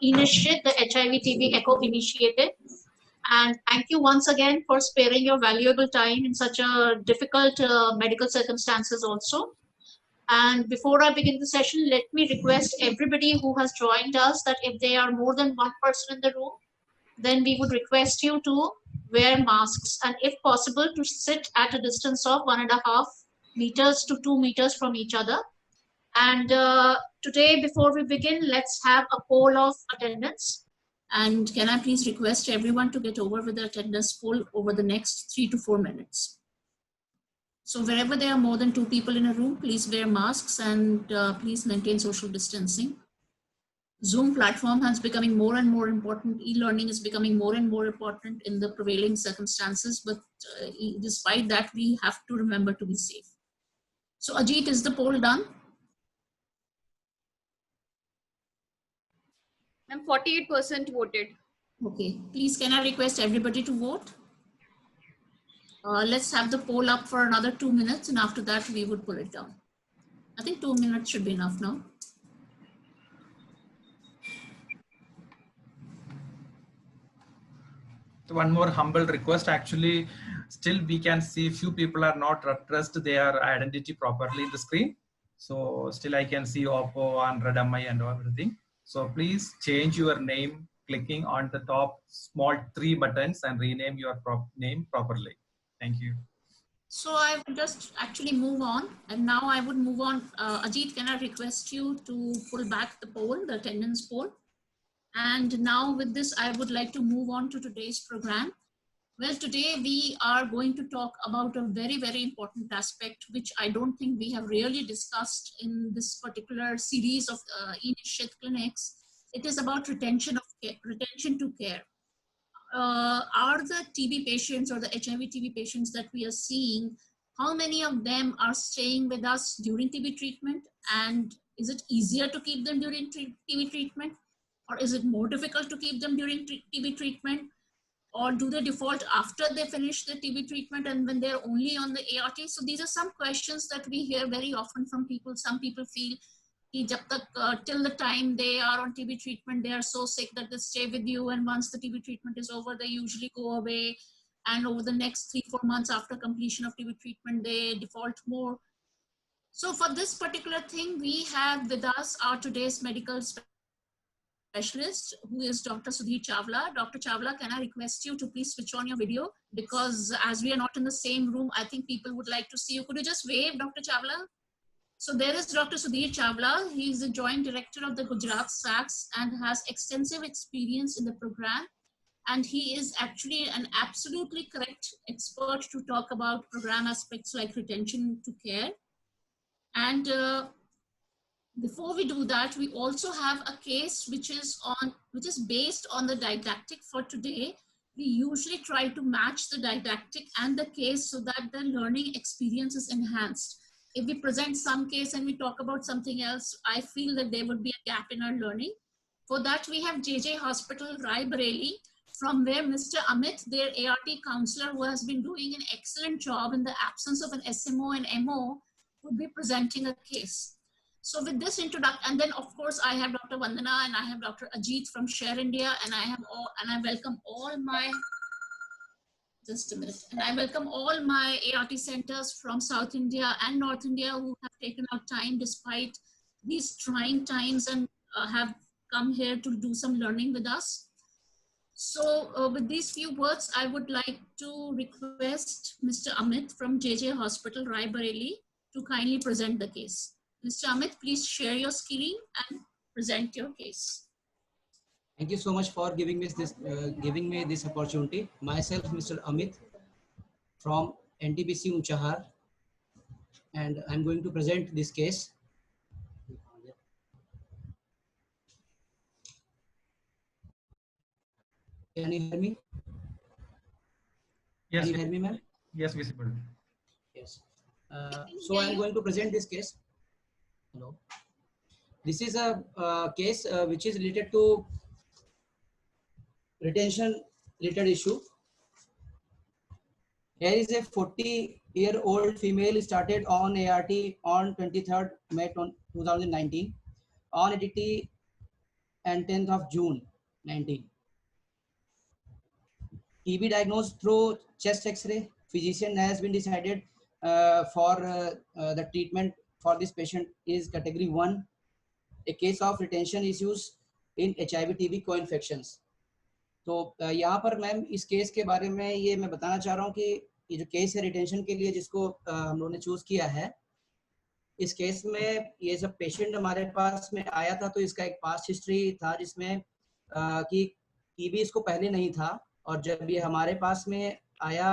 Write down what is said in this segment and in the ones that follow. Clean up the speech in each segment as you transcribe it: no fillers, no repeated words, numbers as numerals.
Initiate the HIV/TB ECHO initiative. And thank you once again for sparing your valuable time in such a difficult medical circumstances also. And before I begin the session, let me request everybody who has joined us that if they are more than one person in the room, then we would request you to wear masks and if possible to sit at a distance of 1.5 meters to 2 meters from each other. And today, before we begin, let's have a poll of attendance. And can I please request everyone to get over with the attendance poll over the next 3 to 4 minutes? So wherever there are more than 2 people in a room, please wear masks and please maintain social distancing. Zoom platform has becoming more and more important. E-learning is becoming more and more important in the prevailing circumstances, but despite that, we have to remember to be safe. So Ajit, is the poll done? Ma'am, 48% voted. Okay, please can I request everybody to vote? Let's have the poll up for another 2 minutes and after that we would pull it down. I think 2 minutes should be enough now. One more humble request, actually, still we can see few people are not addressed their identity properly in the screen. So still I can see Oppo and Redmi and everything. So please change your name, clicking on the top small 3 buttons and rename your name properly. Thank you. So I would just actually move on, and now I would move on. Ajit, can I request you to pull back the poll, the attendance poll? And now with this, I would like to move on to today's program. Well, today we are going to talk about a very, very important aspect, which I don't think we have really discussed in this particular series of e-Nishchit clinics. It is about retention of care, retention to care. Are the TB patients or the HIV/TB patients that we are seeing, how many of them are staying with us during TB treatment? And is it easier to keep them during TB treatment? Or is it more difficult to keep them during TB treatment? Or do they default after they finish the TB treatment and when they're only on the ART? So these are some questions that we hear very often from people. Some people feel till the time they are on TB treatment, they are so sick that they stay with you, and once the TB treatment is over, they usually go away, and over the next 3-4 months after completion of TB treatment, they default more. So for this particular thing, we have with us our today's medical specialist, who is Dr. Sudhir Chawla. Dr. Chawla, can I request you to please switch on your video, because as we are not in the same room, I think people would like to see you. Could you just wave, Dr. Chawla? So there is Dr. Sudhir Chawla. He is the Joint Director of the Gujarat SACS and has extensive experience in the program. And he is actually an absolutely correct expert to talk about program aspects like retention to care. And before we do that, we also have a case which is based on the didactic for today. We usually try to match the didactic and the case so that the learning experience is enhanced. If we present some case and we talk about something else, I feel that there would be a gap in our learning. For that, we have JJ Hospital, Rai Bareilly, from where Mr. Amit, their ART counselor, who has been doing an excellent job in the absence of an SMO and MO, would be presenting a case. So with this introduction, and then of course I have Dr. Vandana and I have Dr. Ajit from Share India, and I welcome all my, just a minute, and I welcome all my ART centers from South India and North India who have taken out time despite these trying times and have come here to do some learning with us. So with these few words, I would like to request Mr. Amit from JJ Hospital, Rai Bareilly, to kindly present the case. Mr. Amit, please share your screen and present your case. Thank you so much for giving me this opportunity. Myself, Mr. Amit from NTPC Unchahar, and I'm going to present this case. Can you hear me? Yes. Can you hear me, ma'am? Yes, visible. Yes. So I'm going to present this case. Hello. This is a case which is related to retention related issue. Here is a 40-year-old female started on ART on 23rd May 2019. On ADT and 10th of June 19. TB diagnosed through chest X-ray. Physician has been decided for the treatment for this patient is category 1, a case of retention issues in HIV-TB co-infections. तो यहाँ पर ma'am इस case के बारे में ये मैं बताना चाह रहा हूँ कि ये जो केस है रिटेंशन के लिए जिसको हम लोगों ने चूज किया है, इस केस में ये जब पेशेंट हमारे पास में आया था तो इसका एक पास्ट हिस्ट्री था जिसमें कि टीबी इसको पहले नहीं था, और जब ये हमारे पास में आया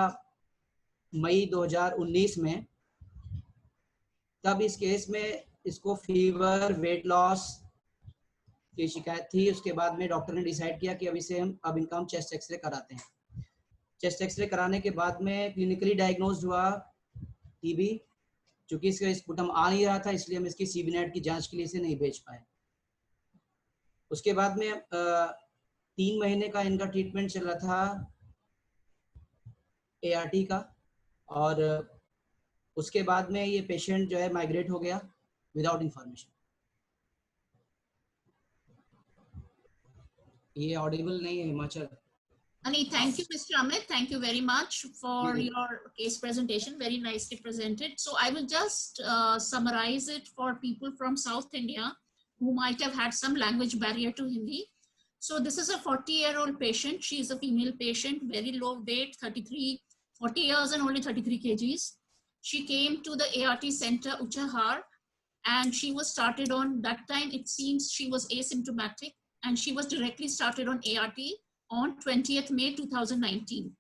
मई 2019 में, तब इस केस में इसको फीवर, वेट लॉस की शिकायत थी। उसके बाद में डॉक्टर ने डिसाइड किया कि अब इनका हम चेस्ट एक्सरे कराते हैं। चेस्ट एक्सरे कराने के बाद में क्लिनिकली डायग्नोज हुआ टीबी। चूंकि इसका स्पुटम आ नहीं रहा था इसलिए हम इसकी सीबीनेट की जांच के लिए इसे नहीं भेज पाए। उसके बाद में 3 महीने का इनका ट्रीटमेंट चल रहा था ART का, और उसके बाद में ये पेशेंट जो है माइग्रेट हो गया विदाउट इंफॉर्मेशन। ये ऑडिबल नहीं है Himachal. Ani, thank you, Mr. Amit. Thank you very much for your case presentation. Very nicely presented. So I will just summarize it for people from South India who might have had some language barrier to Hindi. So this is a 40-year-old patient. She is a female patient, very low weight, 40 years and only 33 kgs. She came to the ART center, Uchahar, and she was started on, that time it seems she was asymptomatic, and she was directly started on ART on 20th May 2019.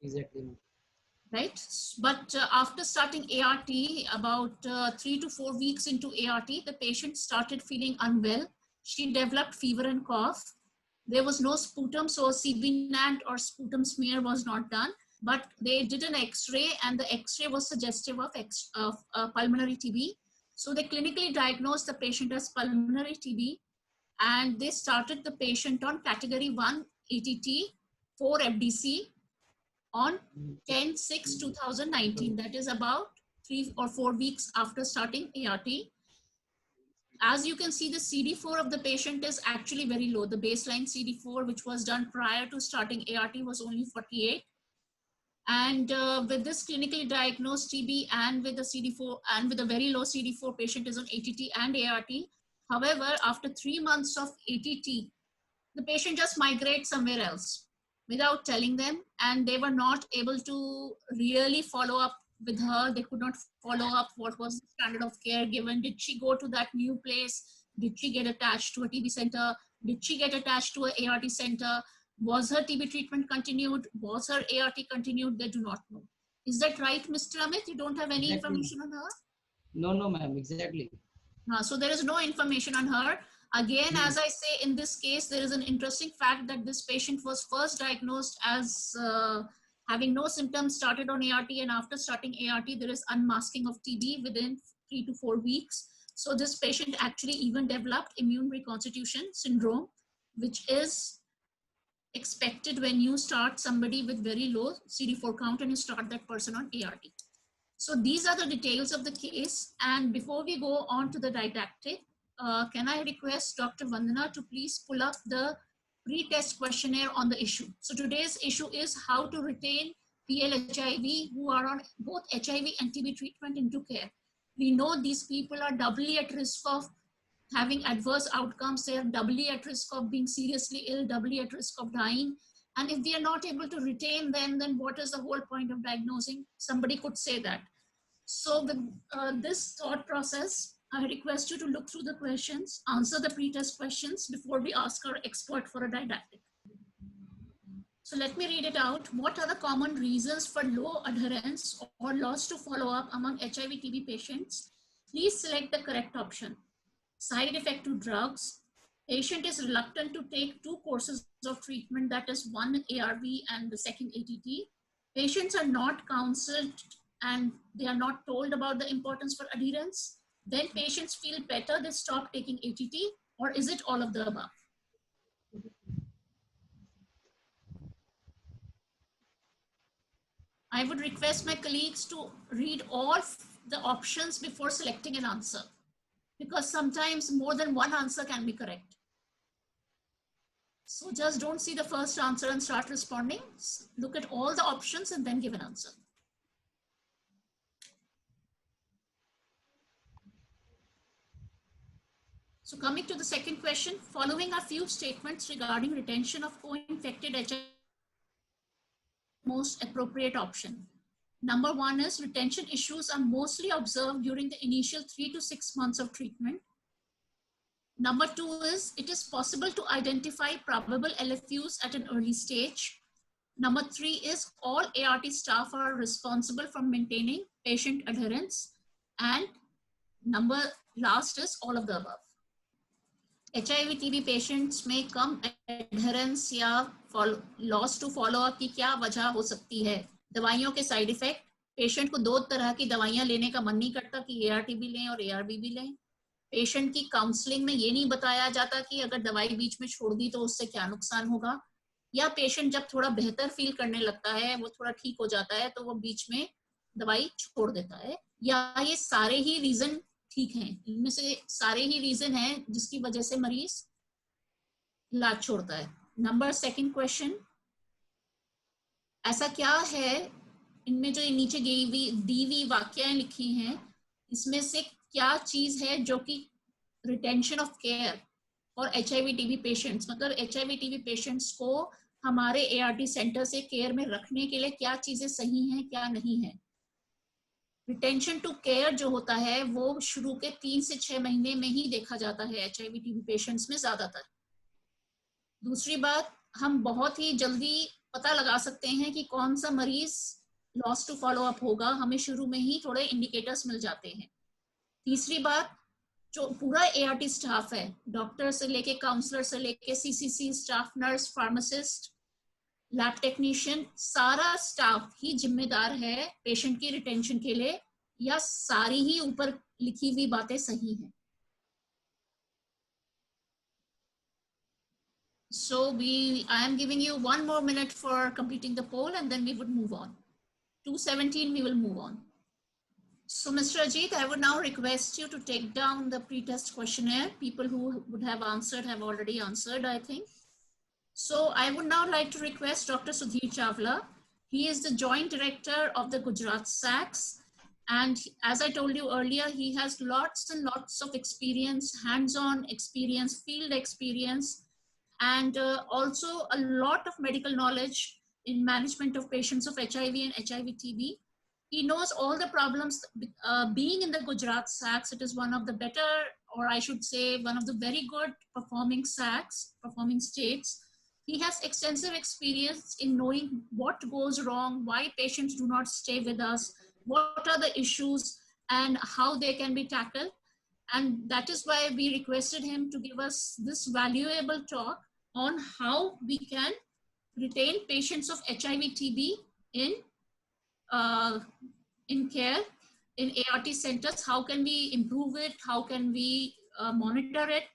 Exactly. Right? But after starting ART, about 3 to 4 weeks into ART, the patient started feeling unwell. She developed fever and cough. There was no sputum, so CBNAT or sputum smear was not done. But they did an X-ray, and the X-ray was suggestive of pulmonary TB. So they clinically diagnosed the patient as pulmonary TB, and they started the patient on category 1 ATT 4 FDC on 10/6/2019. That is about 3 or 4 weeks after starting ART. As you can see, the CD4 of the patient is actually very low. The baseline CD4, which was done prior to starting ART, was only 48. And with this clinically diagnosed TB and with the CD4 and with a very low CD4, patient is on ATT and ART. However, after 3 months of ATT, the patient just migrates somewhere else without telling them, and they were not able to really follow up with her. They could not follow up what was the standard of care given. Did she go to that new place? Did she get attached to a TB center? Did she get attached to an ART center? Was her TB treatment continued? Was her ART continued? They do not know. Is that right, Mr. Amit? You don't have any information on her? No, ma'am, exactly. So there is no information on her. Again, as I say, in this case, there is an interesting fact that this patient was first diagnosed as having no symptoms, started on ART, and after starting ART, there is unmasking of TB within 3 to 4 weeks. So this patient actually even developed immune reconstitution syndrome, which is expected when you start somebody with very low CD4 count and you start that person on ART. So these are the details of the case. And before we go on to the didactic, can I request Dr. Vandana to please pull up the pre-test questionnaire on the issue. So today's issue is how to retain PL-HIV who are on both HIV and TB treatment into care. We know these people are doubly at risk of having adverse outcomes. They are doubly at risk of being seriously ill, doubly at risk of dying. And if we are not able to retain them, then what is the whole point of diagnosing? Somebody could say that. So with this thought process, I request you to look through the questions, answer the pre-test questions before we ask our expert for a didactic. So let me read it out. What are the common reasons for low adherence or loss to follow-up among HIV-TB patients? Please select the correct option. Side effect to drugs. Patient is reluctant to take 2 courses of treatment, that is one ARV and the second ATT. Patients are not counseled and they are not told about the importance for adherence. Then patients feel better, they stop taking ATT, or is it all of the above? I would request my colleagues to read all the options before selecting an answer, because sometimes more than one answer can be correct. So just don't see the first answer and start responding. Look at all the options and then give an answer. So coming to the second question, following a few statements regarding retention of co-infected HIV, most appropriate option. Number one is retention issues are mostly observed during the initial 3 to 6 months of treatment. Number two is it is possible to identify probable LFUs at an early stage. Number three is all ART staff are responsible for maintaining patient adherence. And number last is all of the above. HIV TB patients में कम adherence या loss to follow up की क्या वजह हो सकती है? दवाइयों के साइड इफेक्ट, पेशेंट को 2 तरह की दवाइयां लेने का मन नहीं करता कि ART भी लें और ARB भी लें। पेशेंट की काउंसलिंग में ये नहीं बताया जाता कि अगर दवाई बीच में छोड़ दी तो उससे क्या नुकसान होगा, या पेशेंट जब थोड़ा बेहतर फील करने लगता है, वो थोड़ा ठीक हो जाता है, तो वो बीच में दवाई छोड़ देता है, या ये सारे ही रीजन ठीक है? इनमें से सारे ही रीजन हैं जिसकी वजह से मरीज इलाज छोड़ता है। नंबर सेकंड क्वेश्चन, ऐसा क्या है इनमें जो नीचे दी हुई वाक्याएं लिखी हैं, इसमें से क्या चीज है जो कि रिटेंशन ऑफ केयर और HIV TB पेशेंट्स, मतलब HIV TB पेशेंट्स को हमारे ART सेंटर से केयर में रखने के लिए क्या चीजें सही हैं, क्या नहीं है? रिटेंशन टू केयर जो होता है वो शुरू के 3 से 6 महीने में ही देखा जाता है HIV TB पेशेंट्स में ज्यादातर। दूसरी बात, हम बहुत ही जल्दी पता लगा सकते हैं कि कौन सा मरीज लॉस टू फॉलो अप होगा, हमें शुरू में ही थोड़े इंडिकेटर्स मिल जाते हैं। तीसरी बात, जो पूरा ART स्टाफ है, डॉक्टर से लेके काउंसलर से लेके CCC staff, nurse, pharmacist, lab technician, सारा स्टाफ ही जिम्मेदार है पेशेंट की रिटेंशन के लिए, या सारी ही ऊपर लिखी हुई बातें सही हैं? So I am giving you 1 more minute for completing the poll and then we would move on. 2:17 we will move on. So Mr. Ajit, I would now request you to take down the pre-test questionnaire. People who would have answered have already answered, I think. So I would now like to request Dr. Sudhir Chawla. He is the Joint Director of the Gujarat SACS. And as I told you earlier, he has lots and lots of experience, hands-on experience, field experience, and also a lot of medical knowledge in management of patients of HIV and HIV-TB. He knows all the problems. Being in the Gujarat SACS, it is one of the better, or I should say, one of the very good performing SACS, performing states. He has extensive experience in knowing what goes wrong, why patients do not stay with us, what are the issues, and how they can be tackled. And that is why we requested him to give us this valuable talk on how we can retain patients of HIV-TB in care, in ART centers. How can we improve it? How can we monitor it?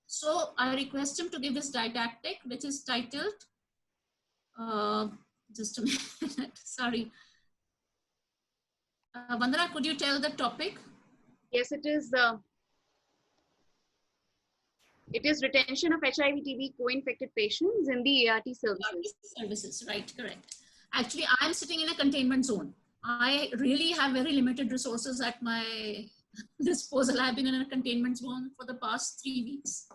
So I request him to give his didactic, which is titled, just a minute, sorry. Vandana, could you tell the topic? Yes, it is retention of HIV-TB co-infected patients in the ART services. Services, right, correct. Actually, I'm sitting in a containment zone. I really have very limited resources at my disposal. I've been in a containment zone for the past 3 weeks.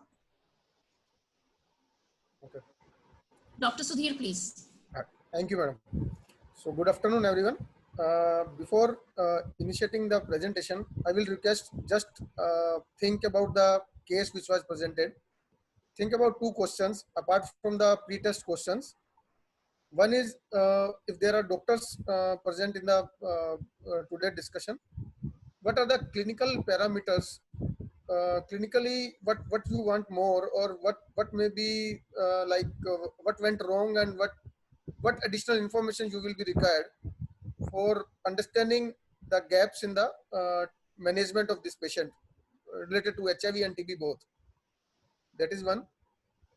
Okay. Dr. Sudhir, please. Thank you, madam. So good afternoon, everyone. Before initiating the presentation, I will request just think about the case which was presented. Think about 2 questions apart from the pre-test questions. One is if there are doctors present in the today's discussion, what are the clinical parameters? Clinically, what you want more, or what may be what went wrong, and what additional information you will be required for understanding the gaps in the management of this patient related to HIV and TB both. That is one.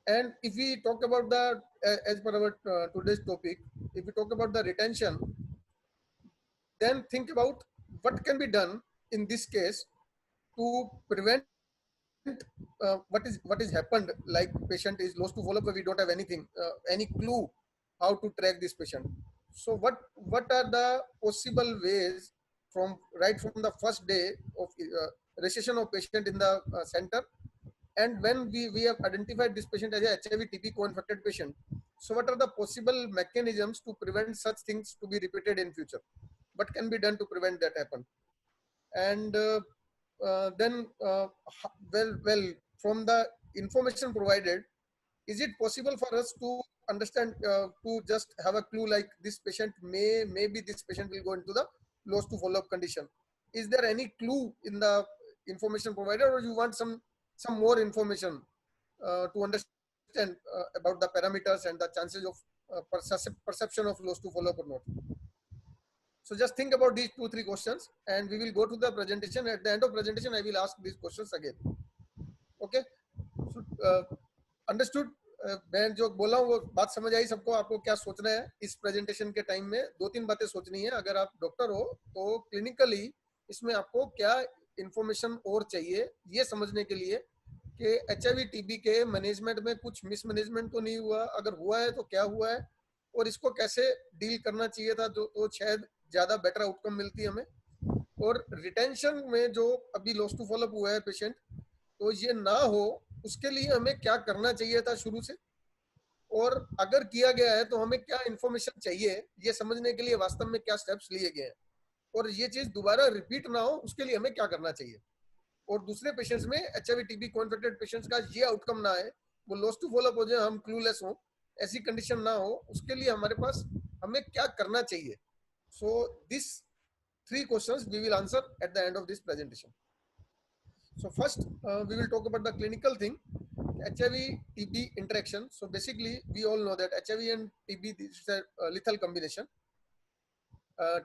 And if we talk about the, as per our today's topic, if we talk about the retention, then think about what can be done in this case to prevent what is happened, like patient is lost to follow-up, but we don't have anything, any clue how to track this patient. So what are the possible ways from right from the first day of registration of patient in the center, and when we have identified this patient as a HIV TB co-infected patient, so what are the possible mechanisms to prevent such things to be repeated in future? What can be done to prevent that happen? And then well, from the information provided, is it possible for us to understand, to just have a clue like this patient maybe this patient will go into the lost to follow-up condition? Is there any clue in the information provided, or you want some more information to understand about the parameters and the chances of perception of lost to follow-up or not? So just think about these 2-3 questions, and we will go to the presentation. At the end of presentation, I will ask these questions again. Okay? So, understood? मैं जो बोला हूँ वो बात समझ आई सबको? आपको क्या सोचना है इस प्रेजेंटेशन के टाइम में? 2-3 बातें सोचनी है। अगर आप डॉक्टर हो तो क्लिनिकली इसमें आपको क्या इंफॉर्मेशन और चाहिए ये समझने के लिए कि HIV TB के मैनेजमेंट में कुछ मिसमैनेजमेंट तो नहीं हुआ, अगर हुआ है तो क्या हुआ है, और इसको कैसे डील करना चाहिए था, तो शायद ज्यादा बेटर आउटकम मिलती है हमें। और रिटेंशन में जो अभी लॉस टू फॉलोअप हुआ है पेशेंट, तो ये ना हो उसके लिए हमें क्या करना चाहिए था शुरू से, और अगर किया गया है तो हमें क्या इंफॉर्मेशन चाहिए ये समझने के लिए वास्तव में क्या स्टेप्स लिए गए हैं, और ये चीज दोबारा रिपीट ना हो उसके लिए हमें क्या करना चाहिए, और दूसरे पेशेंट्स में HIV TB कॉन्फेक्टेड पेशेंट्स का ये आउटकम ना है, वो लॉस टू फॉलोअप हो जाए, हम क्लूलेस हो, ऐसी कंडीशन ना हो, उसके लिए हमारे पास हमें क्या करना चाहिए. So these 3 questions we will answer at the end of this presentation. So first we will talk about the clinical thing, HIV TB interaction. So basically we all know that HIV and TB is a lethal combination.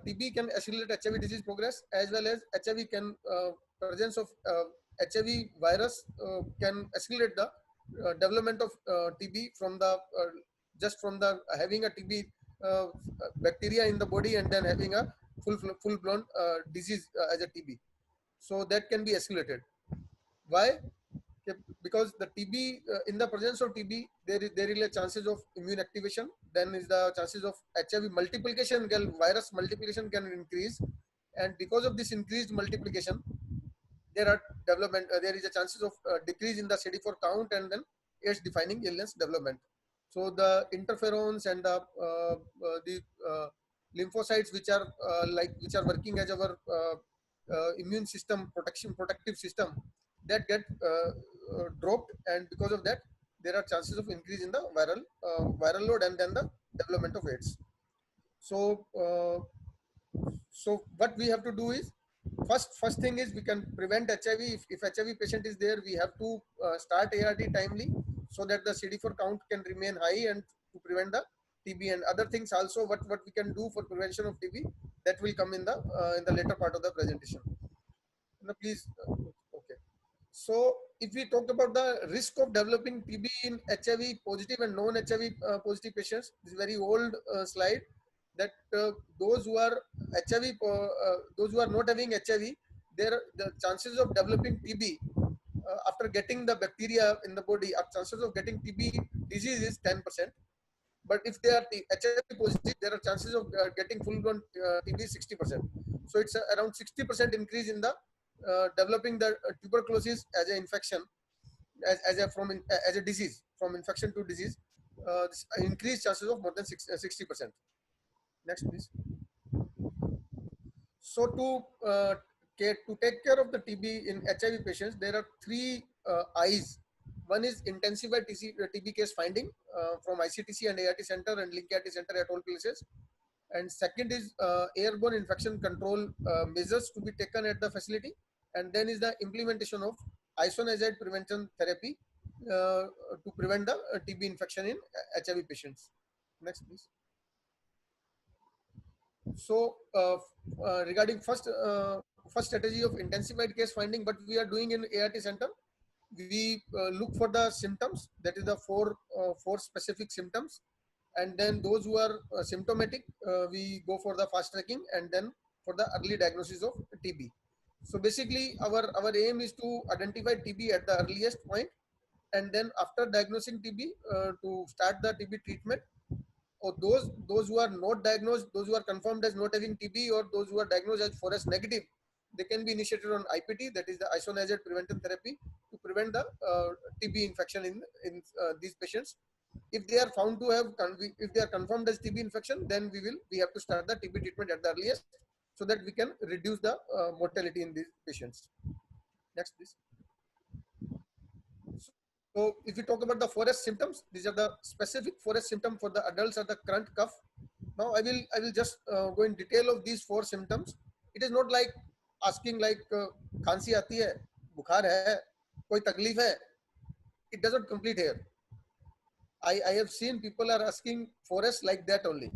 TB can accelerate HIV disease progress, as well as HIV can presence of HIV virus can accelerate the development of TB from the just from the having a TB bacteria in the body and then having a full blown disease as a TB. So that can be accelerated. Why? Because the TB in the presence of TB there is a chances of immune activation, then is the chances of HIV multiplication, virus multiplication can increase, and because of this increased multiplication there are development there is a chances of decrease in the CD4 count and then AIDS defining illness development. So the interferons and the lymphocytes which are which are working as our immune system protective system, that get dropped, and because of that there are chances of increase in the viral load and then the development of AIDS. So so what we have to do is first thing is we can prevent HIV. If HIV patient is there, we have to start ART timely so that the CD4 count can remain high and to prevent the TB, and other things also what we can do for prevention of TB, that will come in the later part of the presentation. No, please. Okay. So if we talk about the risk of developing TB in HIV positive and non-HIV positive patients, this is a very old slide, that those who are HIV, those who are not having HIV, the chances of developing TB after getting the bacteria in the body, chances of getting TB disease is 10%. But if they are HIV positive, there are chances of getting full-blown TB 60%. So it's around 60% increase in the developing the tuberculosis as an infection, as a disease, from infection to disease, increased chances of more than 60%. Next, please. So to take care of the TB in HIV patients, there are 3 I's. One is intensified TB case finding from ICTC and ART center and Link ART center at all places. And second is airborne infection control measures to be taken at the facility. And then is the implementation of isoniazid prevention therapy to prevent the TB infection in HIV patients. Next, please. So regarding first strategy of intensified case finding, what we are doing in ART center, we look for the symptoms, that is the four specific symptoms, and then those who are symptomatic, we go for the fast tracking, and then for the early diagnosis of TB. So basically, our aim is to identify TB at the earliest point, and then after diagnosing TB, to start the TB treatment. Or those who are not diagnosed, those who are confirmed as not having TB, or those who are diagnosed as 4S negative, they can be initiated on IPT, that is the isoniazid preventive therapy, to prevent the TB infection in these patients. If they are found to have, if they are confirmed as TB infection, then we have to start the TB treatment at the earliest, so that we can reduce the mortality in these patients. Next, please. So if we talk about the 4S symptoms, these are the specific 4S symptom for the adults are the current cough. Now I will just go in detail of these 4 symptoms. It is not like asking like खांसी आती है, बुखार है, कोई तकलीफ है. It doesn't complete here. I have seen people are asking 4S like that only.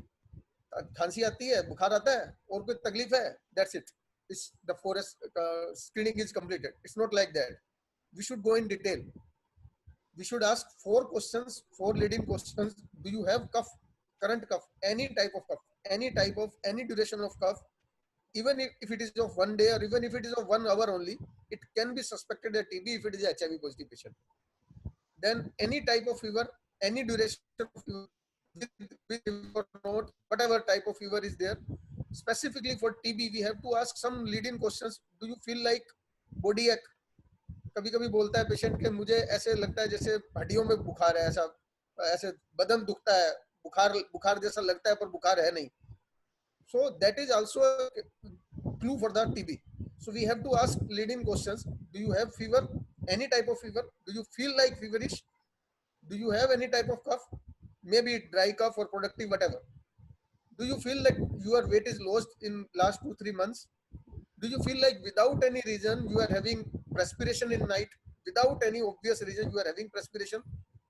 खांसी आती है, बुखार आता है, और कोई तकलीफ है. That's it. It's the 4S screening is completed. It's not like that. We should go in detail. We should ask 4 questions, 4 leading questions. Do you have cough, current cough, any type of cough, any duration of cough, even if it is of 1 day, or even if it is of 1 hour only, it can be suspected as TB if it is a HIV positive patient. Then any type of fever, any duration of fever, with or not, whatever type of fever is there. Specifically for TB, we have to ask some leading questions. Do you feel like body ache? कभी कभी बोलता है patient के मुझे ऐसे लगता है जैसे हड्डियों में बुखार है, ऐसा ऐसे बदन दुखता है, बुखार जैसा लगता है पर बुखार है नहीं. So that is also a clue for the TB. So we have to ask leading questions. Do you have fever, any type of fever? Do you feel like feverish? Do you have any type of cough, maybe dry cough or productive, whatever? Do you feel like your weight is lost in last 2-3 months? Do you feel like without any reason you are having perspiration in night? Without any obvious reason you are having perspiration?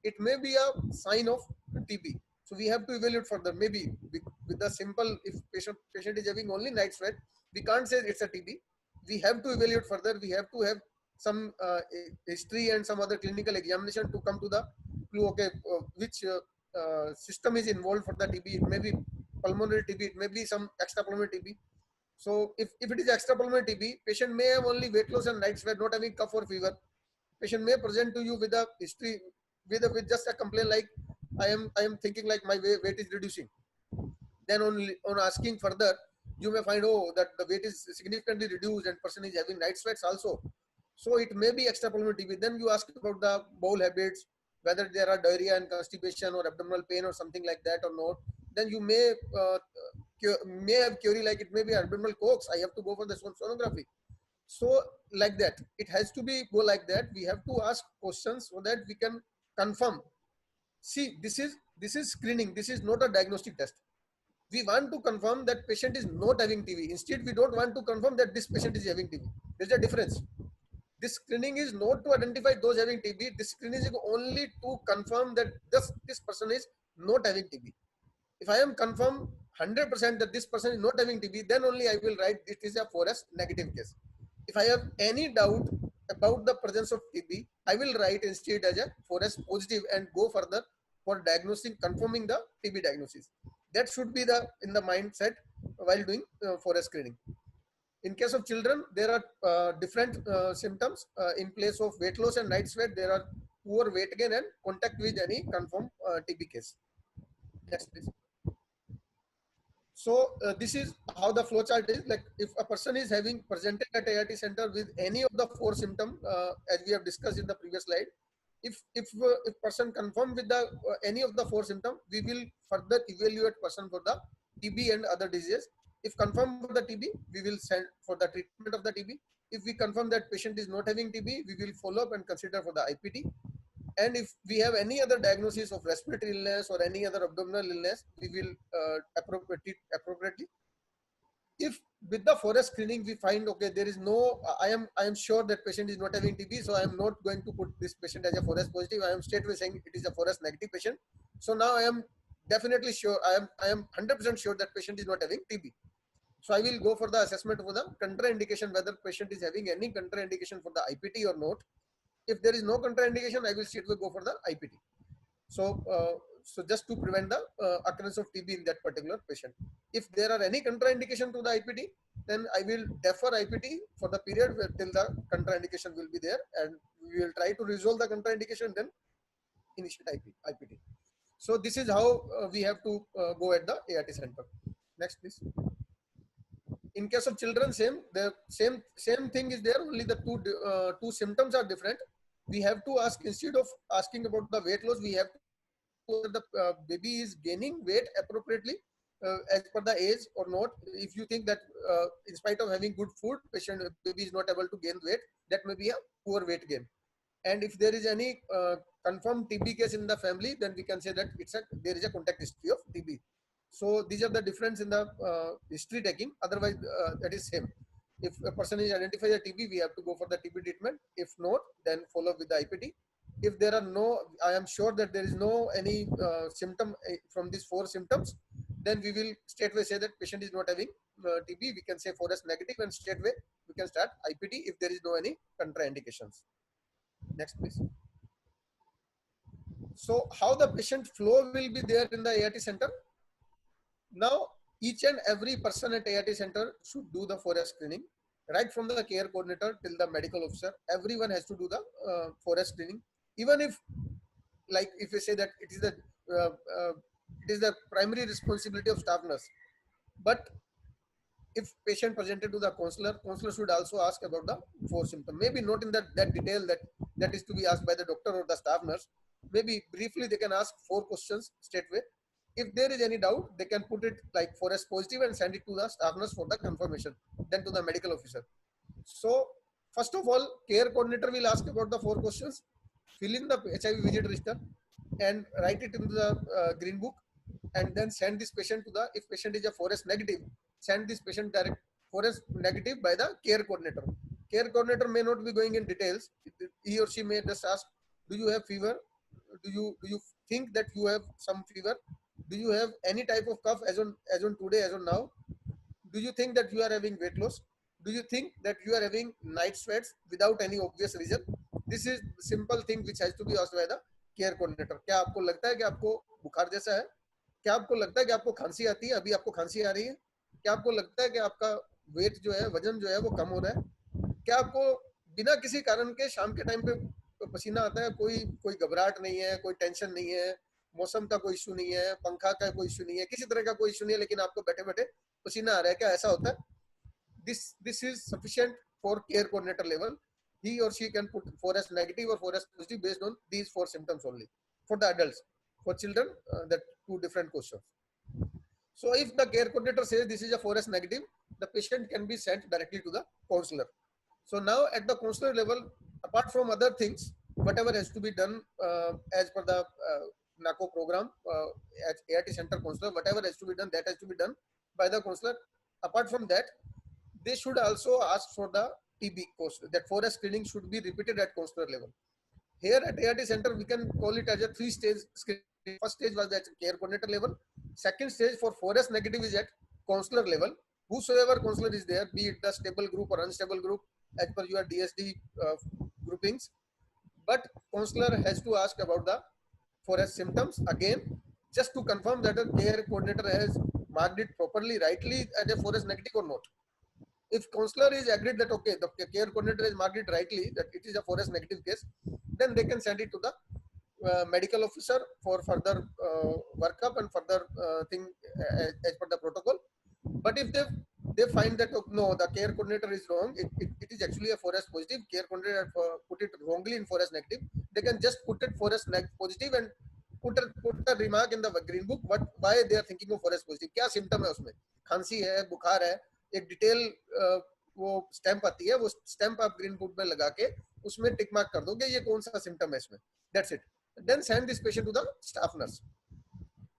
It may be a sign of TB. So we have to evaluate further. Maybe with the simple, if patient is having only night sweat, we can't say it's a TB. We have to evaluate further. We have to have some history and some other clinical examination to come to the clue. Okay, which system is involved for the TB? It may be pulmonary TB. It may be some extrapulmonary TB. So if it is extrapulmonary TB, patient may have only weight loss and night sweat, not having cough or fever. Patient may present to you with a history, with just a complaint like I am thinking like my weight is reducing. Then on asking further, you may find that the weight is significantly reduced and person is having night sweats also. So it may be extrapulmonary TB. Then you ask about the bowel habits, whether there are diarrhea and constipation or abdominal pain or something like that or not. Then you may have query like it may be abdominal cox. I have to go for the sonography. So like that, it has to be go like that. We have to ask questions so that we can confirm. See, this is screening. This is not a diagnostic test. We want to confirm that patient is not having TB. Instead, we don't want to confirm that this patient is having TB. There's a difference. This screening is not to identify those having TB. This screening is only to confirm that this person is not having TB. If I am confirmed 100% that this person is not having TB, then only I will write it is a 4S negative case. If I have any doubt about the presence of TB, I will write instead as a 4S positive and go further for diagnosing, confirming the TB diagnosis. That should be in the mindset while doing 4S screening. In case of children, there are different symptoms. In place of weight loss and night sweat, there are poor weight gain and contact with any confirmed TB case. Next, please. So this is how the flow chart is. Like if a person is having presented at ART center with any of the 4 symptoms, as we have discussed in the previous slide, if person confirmed with the any of the 4 symptoms, we will further evaluate person for the TB and other diseases. If confirmed for the TB, we will send for the treatment of the TB. If we confirm that patient is not having TB, we will follow up and consider for the IPT. And if we have any other diagnosis of respiratory illness or any other abdominal illness, we will appropriately. If with the 4S screening we find okay, there is no, I am sure that patient is not having TB, so I am not going to put this patient as a 4S positive. I am straightway saying it is a 4S negative patient. So now I am definitely sure, I am 100% sure that patient is not having TB. So I will go for the assessment for the contraindication, whether patient is having any contraindication for the IPT or not. If there is no contraindication, I will straightway go for the IPT. So so just to prevent the occurrence of TB in that particular patient. If there are any contraindication to the IPT, then I will defer IPT for the period till the contraindication will be there, and we will try to resolve the contraindication, then initiate IPT. So this is how we have to go at the ART center. Next, please. In case of children, the same thing is there. Only the two symptoms are different. We have to ask, instead of asking about the weight loss, we have to whether the baby is gaining weight appropriately as per the age or not. If you think that in spite of having good food, baby is not able to gain weight, that may be a poor weight gain. And if there is any confirmed TB case in the family, then we can say that there is a contact history of TB. So these are the difference in the history taking. Otherwise, that is same. If a person is identified as TB, we have to go for the TB treatment. If not, then follow up with the IPT. If there are no, I am sure that there is no any symptom from these 4 symptoms, then we will straightway say that patient is not having TB. We can say 4S negative, and straightway we can start IPT if there is no any contraindications. Next, please. So how the patient flow will be there in the ART center? Now, each and every person at ART center should do the 4S screening, right from the care coordinator till the medical officer. Everyone has to do the 4S screening. Even if, like, if we say that it is the primary responsibility of staff nurse, but if patient presented to the counselor should also ask about the 4 symptoms. Maybe not in that detail that is to be asked by the doctor or the staff nurse. Maybe briefly they can ask 4 questions straightway. If there is any doubt, they can put it like 4S positive and send it to the staff nurse for the confirmation, then to the medical officer. So first of all, care coordinator will ask about the 4 questions, fill in the HIV visit register and write it into the green book, and then send this patient to the, if patient is a 4S negative, send this patient direct 4S negative by the care coordinator. Care coordinator may not be going in details. He or she may just ask, do you have fever? Do you think that you have some fever? Do you have any type of cough as on today, as on now? Do you think that you are having weight loss? Do you think that you are having night sweats without any obvious reason? This is simple thing which has to be asked by the care coordinator. क्या आपको लगता है कि आपको बुखार जैसा है? क्या आपको लगता है कि आपको खांसी आती है? अभी आपको खांसी आ रही है? क्या आपको लगता है कि आपका वेट जो है, वजन जो है वो कम हो रहा है? क्या आपको बिना किसी कारण के शाम के टाइम पे पसीना आता है? कोई घबराहट नहीं है, कोई टेंशन नहीं है, मौसम का कोई इशू नहीं है, पंखा का कोई इशू नहीं है, किसी तरह का कोई इशू नहीं है, लेकिन आपको बैठे बैठे पसीना आ रहा है? क्या ऐसा होता है? This is sufficient for care coordinator level. He or she can put 4S negative or 4S positive based on these 4 symptoms only. For the adults, for children, that 2 different questions. So if the care coordinator says this is a 4S negative, the patient can be sent directly to the counselor. So now at the counselor level, apart from other things, whatever has to be done as per the NACO program at ART center counselor, whatever has to be done, that has to be done by the counselor. Apart from that, they should also ask for the TB course. That 4S screening should be repeated at counselor level. Here at ART center, we can call it as a 3-stage screening. First stage was at care coordinator level. Second stage for 4S negative is at counselor level. Whosoever counselor is there, be it the stable group or unstable group, as per your DSD groupings. But counselor has to ask about the 4S symptoms again, just to confirm that the care coordinator has marked it properly, rightly as a 4S negative or not. If counselor is agreed that okay, the care coordinator has marked it rightly, that it is a 4S negative case, then they can send it to the medical officer for further workup and further thing as per the protocol. But if they find that no, the care coordinator is wrong, it is actually a 4S positive, care coordinator put it wrongly in 4S negative, they can just put it 4S positive and put a remark in the green book why they are thinking of 4S positive. क्या symptom है उसमें? खांसी है, बुखार है, एक detail वो stamp आती है, वो स्टैंप आप ग्रीन बुक में लगा के उसमें टिक मार्क कर दोगे ये कौन सा सिम्टम है इसमें. That's it. Then send this patient to the staff nurse,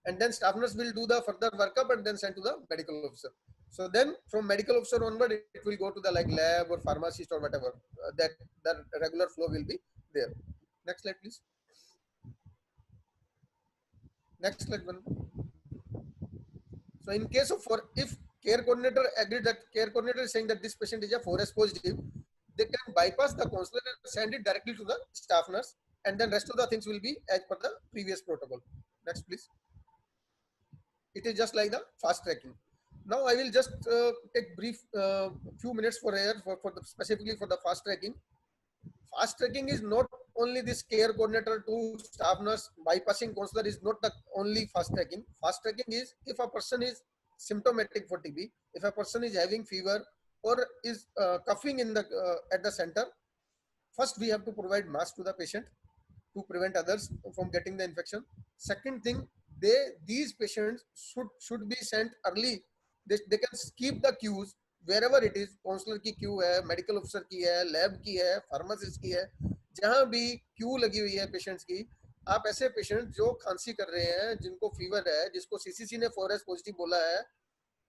and then staff nurse will do the further workup and then send to the medical officer. So then from medical officer onward, it will go to the like lab or pharmacist or whatever. That the regular flow will be there. Next slide, please. Next slide one. So in case of if care coordinator agreed that care coordinator is saying that this patient is a 4S positive, they can bypass the counselor and send it directly to the staff nurse, and then rest of the things will be as per the previous protocol. Next, please. It is just like the fast tracking. Now I will just take brief few minutes for here specifically for the fast tracking. Fast tracking is not only this care coordinator to staff nurse bypassing counselor is not the only fast tracking. Fast tracking is if a person is symptomatic for TB, if a person is having fever or is coughing in the at the center, first we have to provide mask to the patient to prevent others from getting the infection. Second thing, these patients should be sent early. They can skip the queues wherever it is. Counsellor की queue है, medical officer की है, lab की है, pharmacist की है, जहां भी क्यू लगी हुई है पेशेंट्स की, आप ऐसे पेशेंट जो खांसी कर रहे हैं, जिनको फीवर है, जिसको सीसीसी ने 4S पॉजिटिव बोला है,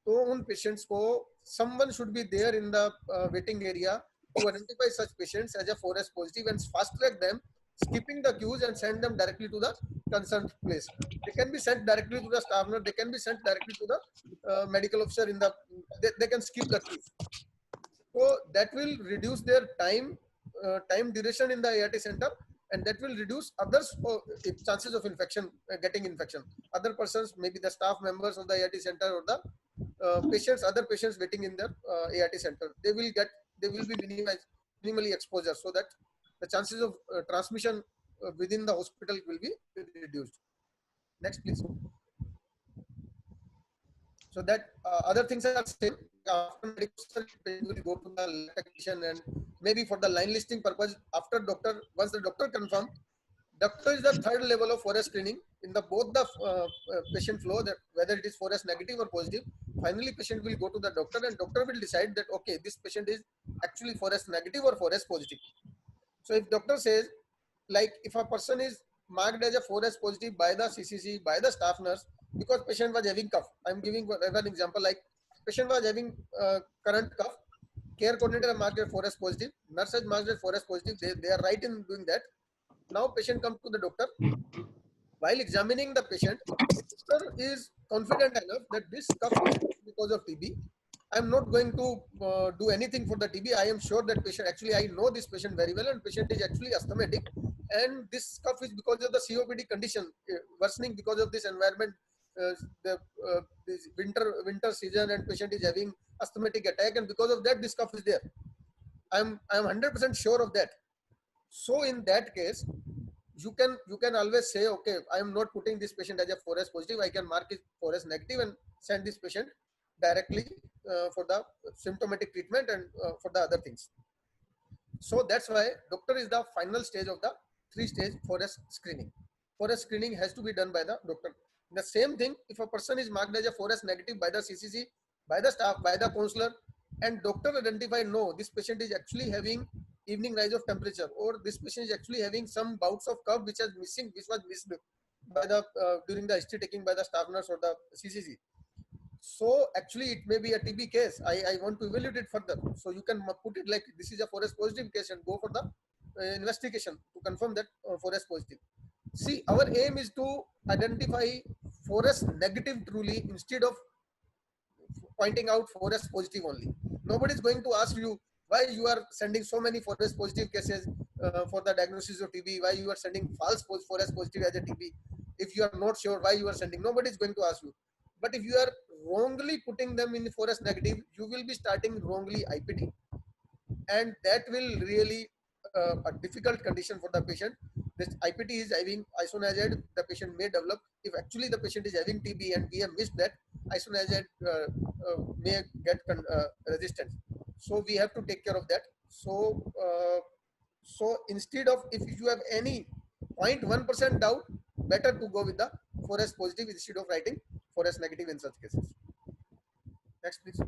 तो उन पेशेंट्स को someone should be there in the waiting area to identify such patients as a 4S positive and fast track them, skipping the queues and send them directly to the concerned place. They can be sent directly to the staff nurse. They can be sent directly to the medical officer in the. They can skip the queues. So that will reduce their time duration in the ART center, and that will reduce others chances of infection, getting infection. Other persons, maybe the staff members of the ART center or the other patients waiting in the ART center, they will be minimally exposure, so that the chances of transmission within the hospital will be reduced. Next, please. So that other things are same. After medical, patient will go to the lab technician, and maybe for the line listing purpose, after doctor, once the doctor confirm, doctor is the third level of 4S screening in the both the patient flow, that whether it is 4S negative or positive. Finally, patient will go to the doctor, and doctor will decide that okay, this patient is actually 4S negative or 4S positive. So if doctor says, like if a person is marked as a 4S positive by the CCC, by the staff nurse, because patient was having cough. I'm giving one example, like patient was having current cough, care coordinator marked as 4S positive, nurse has marked as 4S positive, they are right in doing that. Now patient comes to the doctor. While examining the patient, doctor is confident enough that this cough is because of TB. I'm not going to do anything for the TB. I am sure that patient, actually I know this patient very well, and patient is actually asthmatic, and this cough is because of the COPD condition worsening because of this environment, this winter season, and patient is having asthmatic attack, and because of that this cough is there. I'm 100% sure of that. So in that case, you can always say, okay, I am not putting this patient as a 4S positive. I can mark it 4S negative and send this patient directly for the symptomatic treatment and for the other things. So that's why doctor is the final stage of the 3-stage 4S screening. 4S screening has to be done by the doctor. The same thing, if a person is marked as a 4S negative by the CCC, by the staff, by the counselor, and doctor identified, no, this patient is actually having evening rise of temperature, or this patient is actually having some bouts of cough which was missed by the during the history taking by the staff nurse or the CCC. So actually it may be a TB case. I want to evaluate it further. So you can put it like this is a 4S positive case and go for the investigation to confirm that 4S positive. See, our aim is to identify 4S negative truly instead of pointing out 4S positive only. Nobody is going to ask you why you are sending so many 4S positive cases for the diagnosis of TB, why you are sending false 4S positive as a TB. If you are not sure why you are sending, nobody is going to ask you. But if you are wrongly putting them in 4S negative, you will be starting wrongly IPT. And that will really a difficult condition for the patient. This IPT is having isoniazid, the patient may develop. If actually the patient is having TB and we have missed that, isoniazid may get resistance. So we have to take care of that. So, so instead of, if you have any 0.1% doubt, better to go with the 4S positive instead of writing 4S negative in such cases. Next, please.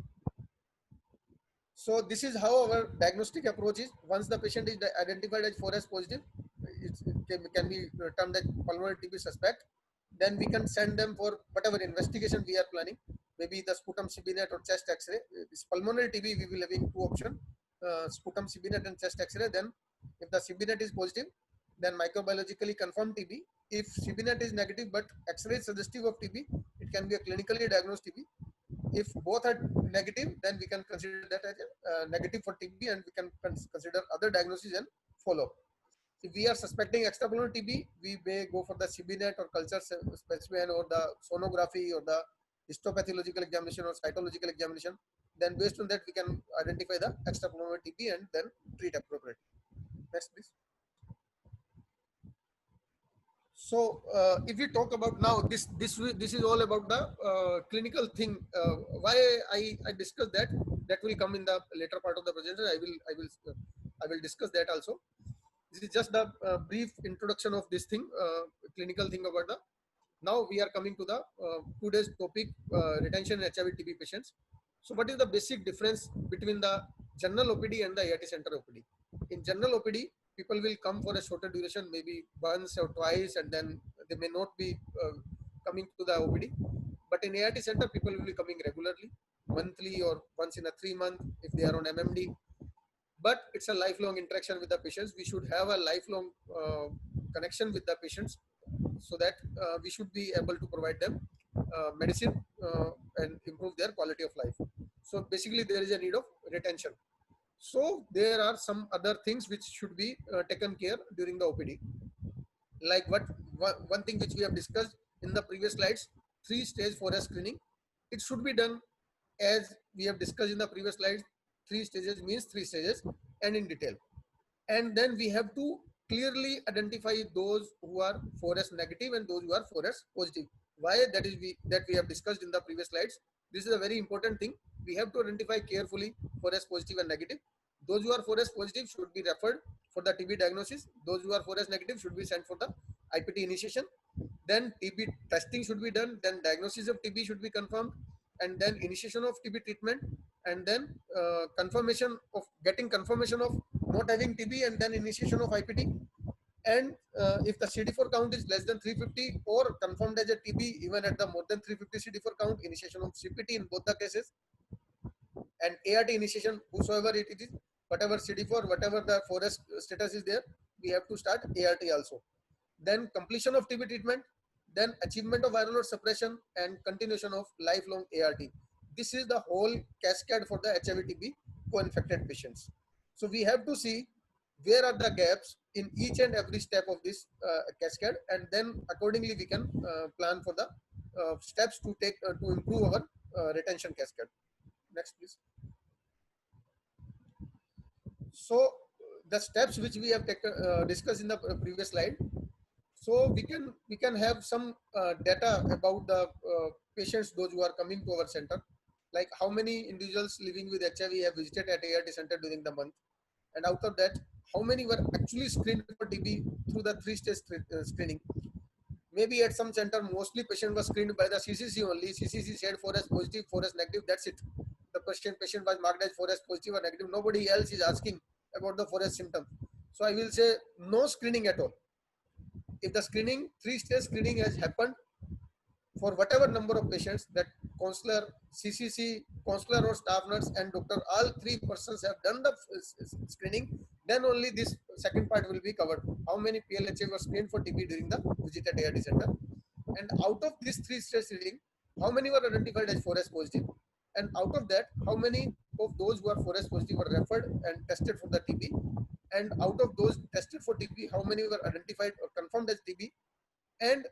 So this is how our diagnostic approach is. Once the patient is identified as 4S positive, it can be termed as pulmonary TB suspect. Then we can send them for whatever investigation we are planning. Maybe the sputum CBNet or chest X-ray. This pulmonary TB, we will having two options: sputum CBNet and chest X-ray. Then, if the CBNet is positive, then microbiologically confirmed TB. If CBNet is negative but X-ray is suggestive of TB, it can be a clinically diagnosed TB. If both are negative, then we can consider that as a negative for TB, and we can consider other diagnosis and follow-up. If we are suspecting extrapulmonary TB, we may go for the CBNet or culture specimen or the sonography or the histopathological examination or cytological examination. Then based on that, we can identify the extrapulmonary TB and then treat appropriately. Next, please. So if we talk about now, this is all about the clinical thing. Why I discuss that will come in the later part of the presentation. I will discuss that also. This is just the brief introduction of this thing, clinical thing about the. Now we are coming to the today's topic, retention in HIV TB patients. So what is the basic difference between the general OPD and the ART center OPD? In general OPD, people will come for a shorter duration, maybe once or twice, and then they may not be coming to the OPD. But in ART center, people will be coming regularly, monthly or once in a 3 month if they are on MMD. But it's a lifelong interaction with the patients. We should have a lifelong connection with the patients, so that we should be able to provide them medicine and improve their quality of life. So basically there is a need of retention. So there are some other things which should be taken care during the OPD. Like one thing which we have discussed in the previous slides, 3-stage 4S screening. It should be done as we have discussed in the previous slides. 3 stages means 3 stages and in detail. And then we have to clearly identify those who are 4S negative and those who are 4S positive. Why? That we have discussed in the previous slides. This is a very important thing. We have to identify carefully 4S positive and negative. Those who are 4S positive should be referred for the TB diagnosis. Those who are 4S negative should be sent for the IPT initiation. Then TB testing should be done. Then diagnosis of TB should be confirmed. And then initiation of TB treatment. And then getting confirmation of not having TB, and then initiation of IPT. And if the CD4 count is less than 350 or confirmed as a TB even at the more than 350 CD4 count, initiation of CPT in both the cases. And ART initiation, whosoever it is, whatever CD4, whatever the 4S status is there, we have to start ART also. Then completion of TB treatment, then achievement of viral load suppression, and continuation of lifelong ART. This is the whole cascade for the HIV TB co-infected patients. So we have to see where are the gaps in each and every step of this cascade, and then accordingly we can plan for the steps to take to improve our retention cascade. Next, please. So the steps which we have discussed in the previous slide. So we can have some data about the patients, those who are coming to our center, like how many individuals living with HIV have visited at ART center during the month, and out of that, how many were actually screened for TB through the 3-stage screening. Maybe at some center, mostly patient was screened by the CCC only. CCC said 4S positive, 4S negative, that's it. The patient was marked as 4S positive or negative. Nobody else is asking about the 4S symptom. So I will say no screening at all. If the screening, 3-stage screening has happened for whatever number of patients, that counselor, CCC, counselor or staff nurse and doctor, all 3 persons have done the screening, then only this second part will be covered. How many PLHA were screened for TB during the visit at ART center? And out of this 3-stage screening, how many were identified as 4S positive? And out of that, how many of those who are 4S positive were referred and tested for the TB? And out of those tested for TB, how many were identified or confirmed as TB? And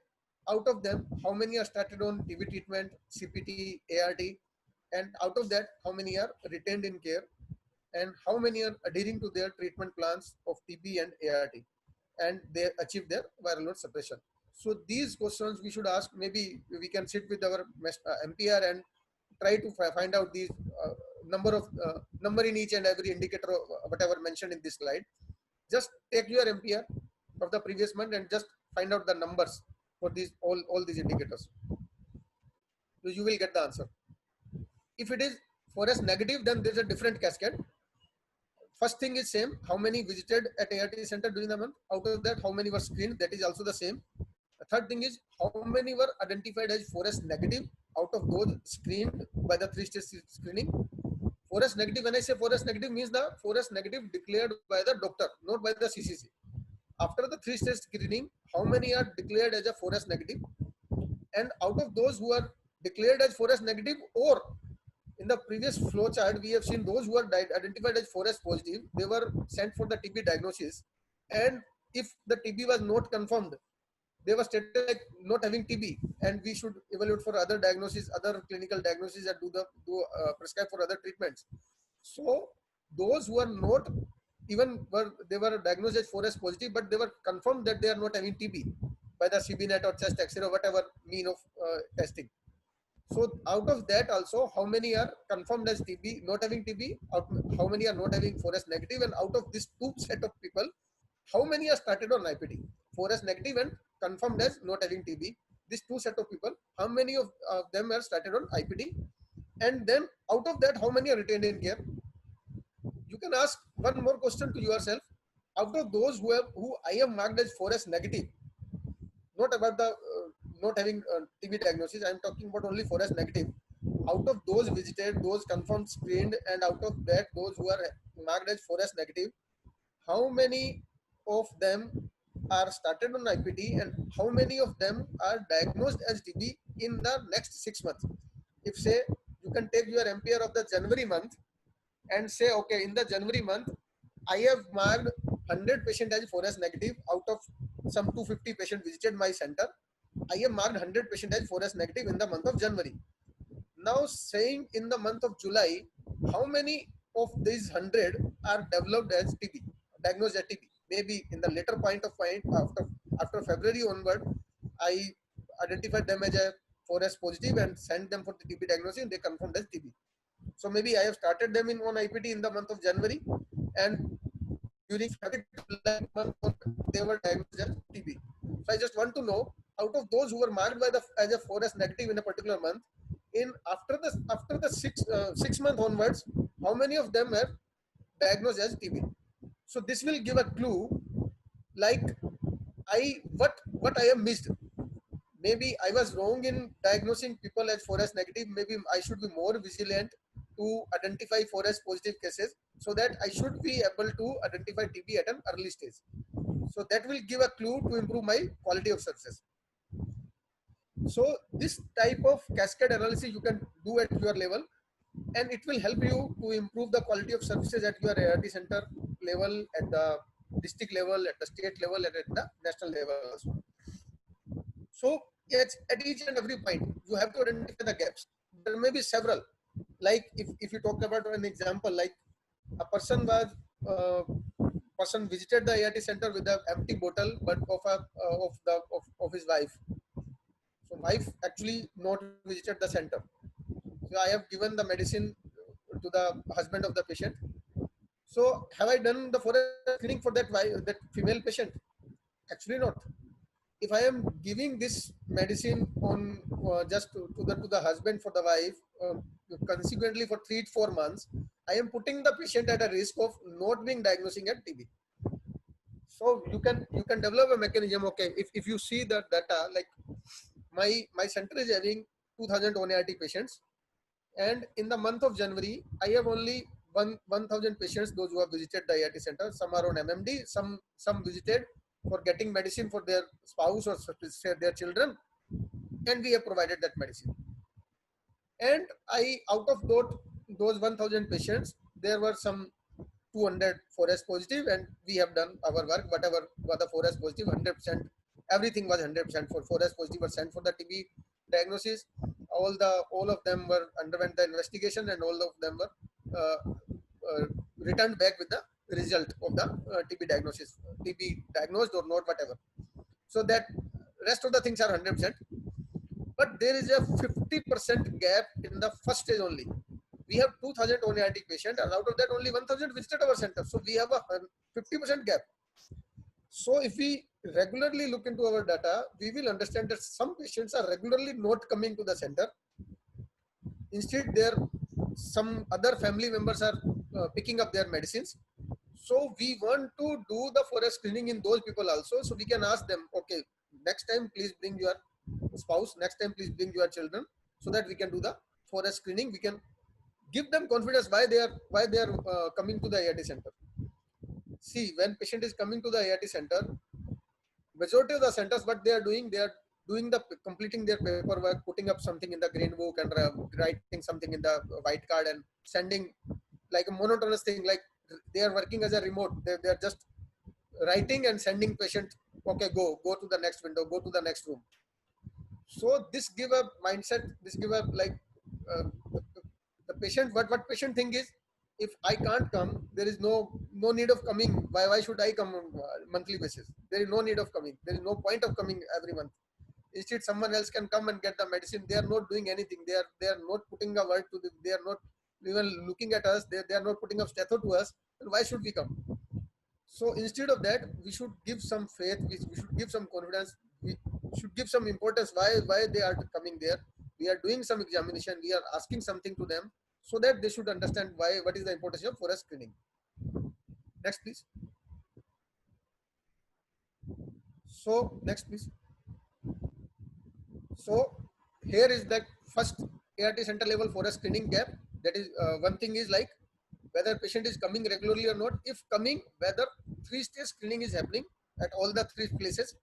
out of them, how many are started on TB treatment, CPT, ART? And out of that, how many are retained in care? And how many are adhering to their treatment plans of TB and ART? And they achieve their viral load suppression. So these questions we should ask. Maybe we can sit with our MPR and try to find out these number in each and every indicator of whatever mentioned in this slide. Just take your MPR of the previous month and just find out the numbers for these all these indicators. So you will get the answer. If it is 4S negative, then there's a different cascade. First thing is same. How many visited at ART center during the month? Out of that, how many were screened? That is also the same. The third thing is how many were identified as 4S negative out of those screened by the 3-stage screening. 4S negative, when I say 4S negative, means the 4S negative declared by the doctor, not by the CCC. After the 3-stage screening, how many are declared as a 4S negative? And out of those who are declared as 4S negative, or in the previous flow chart, we have seen those who are identified as 4S positive, they were sent for the TB diagnosis. And if the TB was not confirmed, they were stated like not having TB, and we should evaluate for other diagnosis, other clinical diagnosis, and prescribe for other treatments. So those who are not even they were diagnosed as 4S positive, but they were confirmed that they are not having TB by the CBNet or chest X-ray or whatever mean of testing. So out of that also, how many are confirmed as TB, not having TB, how many are not having 4S negative, and out of this two set of people, how many are started on IPT, 4S negative and confirmed as not having TB, these two set of people, how many of them are started on IPT, and then out of that, how many are retained in care? You can ask one more question to yourself. Out of those who I have marked as 4S negative, not about the not having TB diagnosis, I am talking about only 4S negative. Out of those visited, those confirmed, screened, and out of that, those who are marked as 4S negative, how many of them are started on IPT, and how many of them are diagnosed as TB in the next 6 months? If say you can take your MPR of the January month and say, okay, in the January month, I have marked 100 patients as 4S negative. Out of some 250 patients visited my center, I have marked 100 patients as 4S negative in the month of January. Now saying in the month of July, how many of these 100 are developed as TB, diagnosed as TB? Maybe in the later point after February onward, I identified them as a 4S positive and sent them for the TB diagnosis, and they confirmed as TB. So maybe I have started them in IPT in the month of January, and during February month they were diagnosed as TB. So I just want to know, out of those who were marked by as a 4S negative in a particular month, after the 6 month onwards, how many of them are diagnosed as TB? So this will give a clue, like what I have missed. Maybe I was wrong in diagnosing people as 4S negative. Maybe I should be more vigilant to identify 4S positive cases, so that I should be able to identify TB at an early stage. So that will give a clue to improve my quality of services. So this type of cascade analysis you can do at your level, and it will help you to improve the quality of services at your ART center level, at the district level, at the state level, and at the national level also. So at each and every point, you have to identify the gaps. There may be several. Like if you talk about an example, like a person visited the ART center with an empty bottle, but of his wife. So wife actually not visited the center. So I have given the medicine to the husband of the patient. So have I done the forest screening for that female patient? Actually not. If I am giving this medicine on just to the husband for the wife, consequently for 3 to 4 months, I am putting the patient at a risk of not being diagnosing at TB. So you can develop a mechanism. Okay, if you see the data, like my center is having 2,000 ONART patients, and in the month of January, I have only 1,000 patients, those who have visited the ART center. Some are on MMD, some visited for getting medicine for their spouse or their children, and we have provided that medicine. And out of those 1,000 patients, there were some 200 4S positive, and we have done our work. Whatever was the 4S positive, 100%, everything was 100% for 4S positive were sent for the TB diagnosis. All of them were underwent the investigation, and all of them were returned back with the result of the TB diagnosis, TB diagnosed or not, whatever. So that rest of the things are 100%, but there is a 50% gap in the first stage only. We have 2,000 ONART patients, and out of that only 1,000 visited our center. So we have a 50% gap. So if we regularly look into our data, we will understand that some patients are regularly not coming to the center. Instead, some other family members are picking up their medicines. So we want to do the forest screening in those people also. So we can ask them, okay, next time please bring your spouse, next time please bring your children, so that we can do the forest screening. We can give them confidence why they are coming to the ART center. See, when patient is coming to the ART center, majority of the centers, what they are doing completing their paperwork, putting up something in the green book, and writing something in the white card, and sending like a monotonous thing, like they are working as a remote. They are just writing and sending patient, okay, go to the next window, go to the next room. So this give a mindset, this give a like uh, the patient, what patient think is, if I can't come, there is no need of coming. Why should I come on monthly basis? There is no need of coming. There is no point of coming every month. Instead, someone else can come and get the medicine. They are not doing anything. They are not putting a word to the, they are not even looking at us. They are not putting up stethoscope to us. And why should we come? So instead of that, we should give some faith. We should give some confidence. We should give some importance. Why they are coming there? We are doing some examination. We are asking something to them so that they should understand why. What is the importance of forest screening? Next, please. So next, please. So here is the first ART center level forest screening gap. That is one thing is like whether patient is coming regularly or not. If coming, whether 3-stage screening is happening at all the 3 places.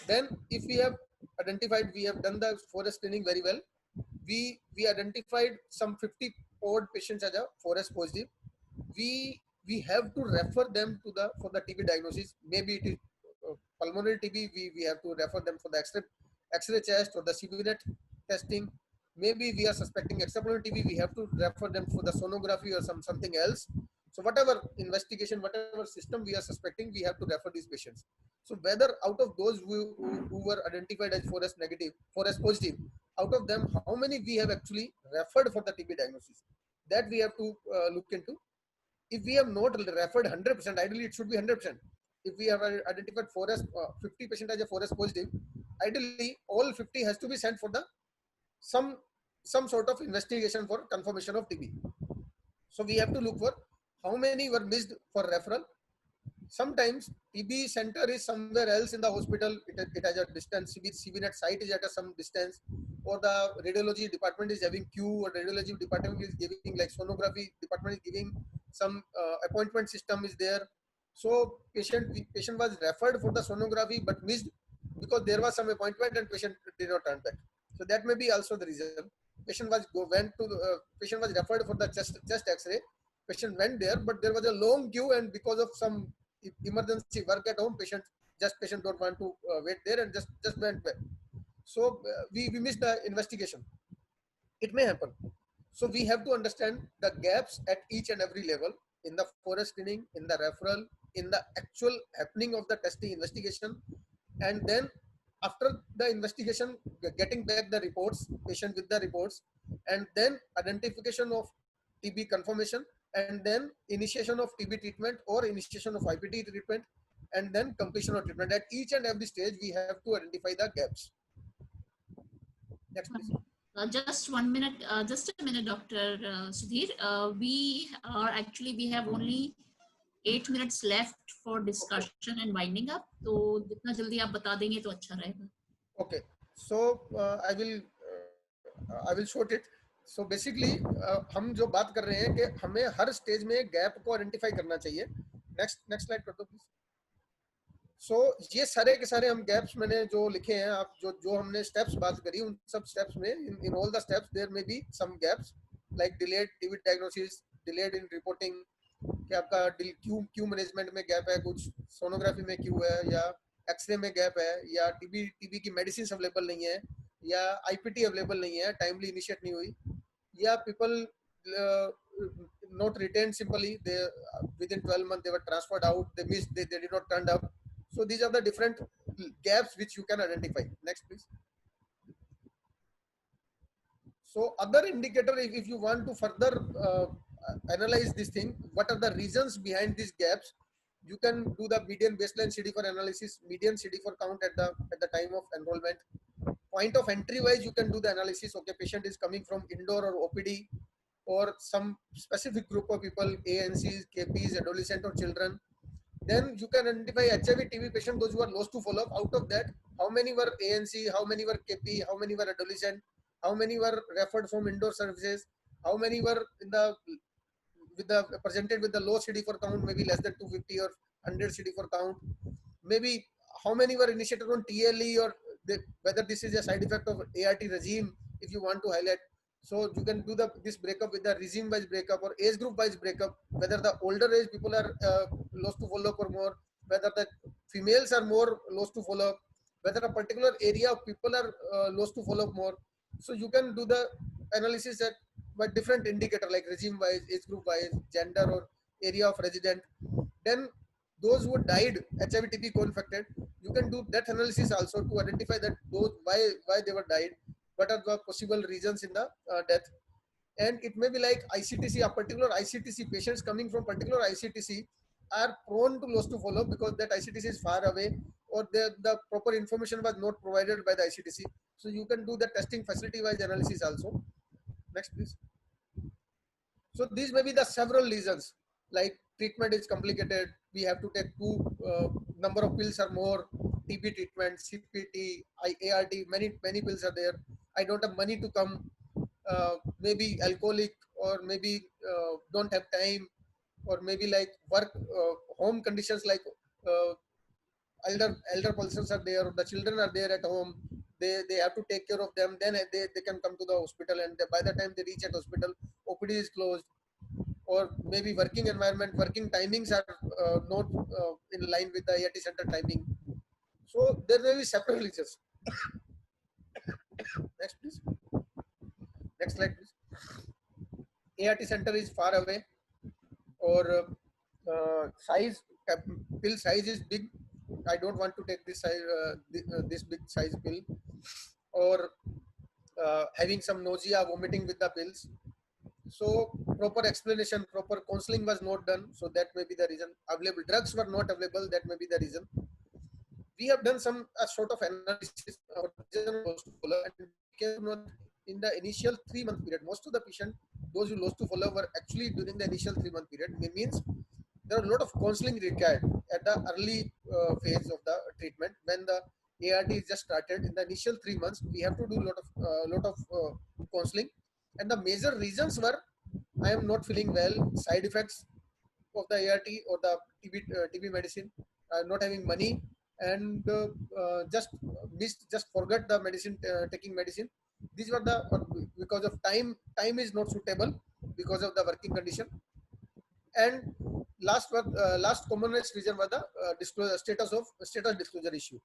Then if we have identified, we have done the forest screening very well. We identified some 50 odd patients as a forest positive. We have to refer them to the for the TB diagnosis. Maybe it is pulmonary TB. We have to refer them for the X-ray chest or the CVNet testing. Maybe we are suspecting extrapulmonary TB. We have to refer them for the sonography or something else. So whatever investigation, whatever system we are suspecting, we have to refer these patients. So whether out of those who were identified as forest negative, forest positive, out of them, how many we have actually referred for the TB diagnosis? That we have to look into. If we have not referred 100%, ideally it should be 100%. If we have identified forest 50% as a forest positive, ideally all 50 has to be sent for the some sort of investigation for confirmation of TB. So we have to look for how many were missed for referral. Sometimes TB center is somewhere else in the hospital. It has a distance. CVNet site is at some distance, or the radiology department is having queue, or radiology department is giving like sonography department is giving some appointment system is there. So patient was referred for the sonography but missed because there was some appointment and patient did not turn back. So that may be also the reason. Patient was patient was referred for the chest X-ray. Patient went there, but there was a long queue, and because of some emergency work at home, patient don't want to wait there and just went back. So we missed the investigation. It may happen. So we have to understand the gaps at each and every level in the forest screening, in the referral, in the actual happening of the testing investigation, and then after the investigation, getting back the reports, patient with the reports, and then identification of TB confirmation, and then initiation of TB treatment or initiation of IPT treatment, and then completion of treatment. At each and every stage, we have to identify the gaps. Next, please. Just 1 minute, just a minute, Dr. Sudhir. We have only 8 minutes left for discussion and winding up. तो जितना जल्दी आप बता देंगे तो अच्छा रहेगा. Okay, so I will short it. So basically हम जो बात कर रहे हैं कि हमें हर स्टेज में गैप को आइडेंटिफाई करना चाहिए. नेक्स्ट स्लाइड कर दो प्लीज. सो ये सारे के सारे हम गैप्स मैंने जो लिखे हैं, आप जो हमने स्टेप्स बात करी, उन सब स्टेप्स में in all the steps there may be some gaps like delayed TB diagnosis, delayed in reporting, कि आपका क्यू मैनेजमेंट में गैप है, कुछ सोनोग्राफी में क्यू है, या एक्सरे में गैप है, या टीबी की मेडिसिन अवेलेबल नहीं है, या आईपीटी अवेलेबल नहीं है, टाइमली इनिशिएट नहीं हुई, या people not retained simply, they within 12 months they were transferred out, they missed, they did not turn up. So these are the different gaps which you can identify. Next, please. So other indicator, if you want to further analyze this thing, what are the reasons behind these gaps, you can do the median baseline CD4 analysis, median CD4 count at the time of enrollment. Point of entry wise, you can do the analysis. Okay, patient is coming from indoor or OPD, or some specific group of people, ANCs, KPs, adolescent or children. Then you can identify HIV TB patient, those who are lost to follow-up. Out of that, how many were ANC, how many were KP, how many were adolescent, how many were referred from indoor services, how many were presented with the low CD4 count, maybe less than 250 or 100 CD4 count. Maybe how many were initiated on TLE, or whether this is a side effect of ART regime, if you want to highlight. So you can do this breakup with the regime-wise breakup or age group-wise breakup, whether the older age people are lost to follow-up or more, whether the females are more lost to follow up, whether a particular area of people are lost to follow up more. So you can do the analysis at by different indicator like regime wise, age group wise, gender or area of resident. Then those who died HIV TB co-infected, you can do that analysis also to identify that those why they were died, what are the possible reasons in the death. And it may be like ICTC, a particular ICTC patients coming from particular ICTC are prone to loss to follow because that ICTC is far away or the proper information was not provided by the ICTC. So you can do the testing facility wise analysis also. Next, please. So these may be the several reasons, like treatment is complicated. We have to take number of pills or more, TB treatment, CPT, ART, many pills are there. I don't have money to come, maybe alcoholic or maybe don't have time, or maybe like work, home conditions like elder persons are there, the children are there at home, they have to take care of them, then they can come to the hospital, and by the time they reach at hospital, OPD is closed. Or maybe working environment, working timings are not in line with the ART center timing. So there may be several reasons. Next, please. Next slide, please. ART center is far away, or size, pill size is big. I don't want to take this size, this big size pill, or having some nausea, vomiting with the pills. So proper explanation, proper counseling was not done. So that may be the reason. Available drugs were not available. That may be the reason. We have done some sort of analysis in the initial 3-month period. Most of the patients, those who lost to follow, were actually during the initial 3-month period. It means there are a lot of counseling required at the early phase of the treatment. When the ART is just started, in the initial 3 months, we have to do a lot of counseling. And the major reasons were, I am not feeling well, side effects of the ART or the TB medicine, not having money, and just forget the medicine, taking medicine. These were the, because of time is not suitable because of the working condition. And last commonest reason was the status disclosure issue.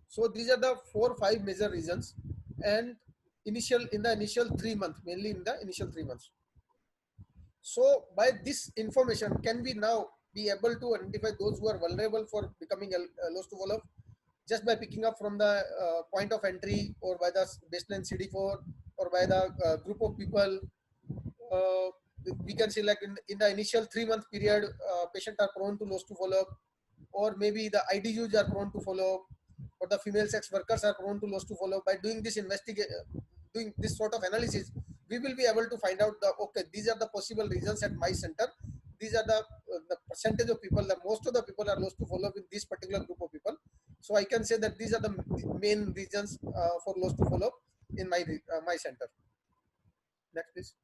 So these are the 4 or 5 major reasons, and in the initial 3 months, mainly in the initial 3 months. So by this information, can we now be able to identify those who are vulnerable for becoming lost to follow-up just by picking up from the point of entry, or by the baseline CD4, or by the group of people? We can see like in the initial 3-month period, patients are prone to loss to follow-up, or maybe the IDUs are prone to follow-up, or the female sex workers are prone to loss to follow-up. By doing this doing this sort of analysis, we will be able to find out okay, these are the possible reasons at my center. These are the percentage of people, most of the people are lost to follow-up in this particular group of people. So I can say that these are the main reasons for loss to follow-up in my center. Next, please.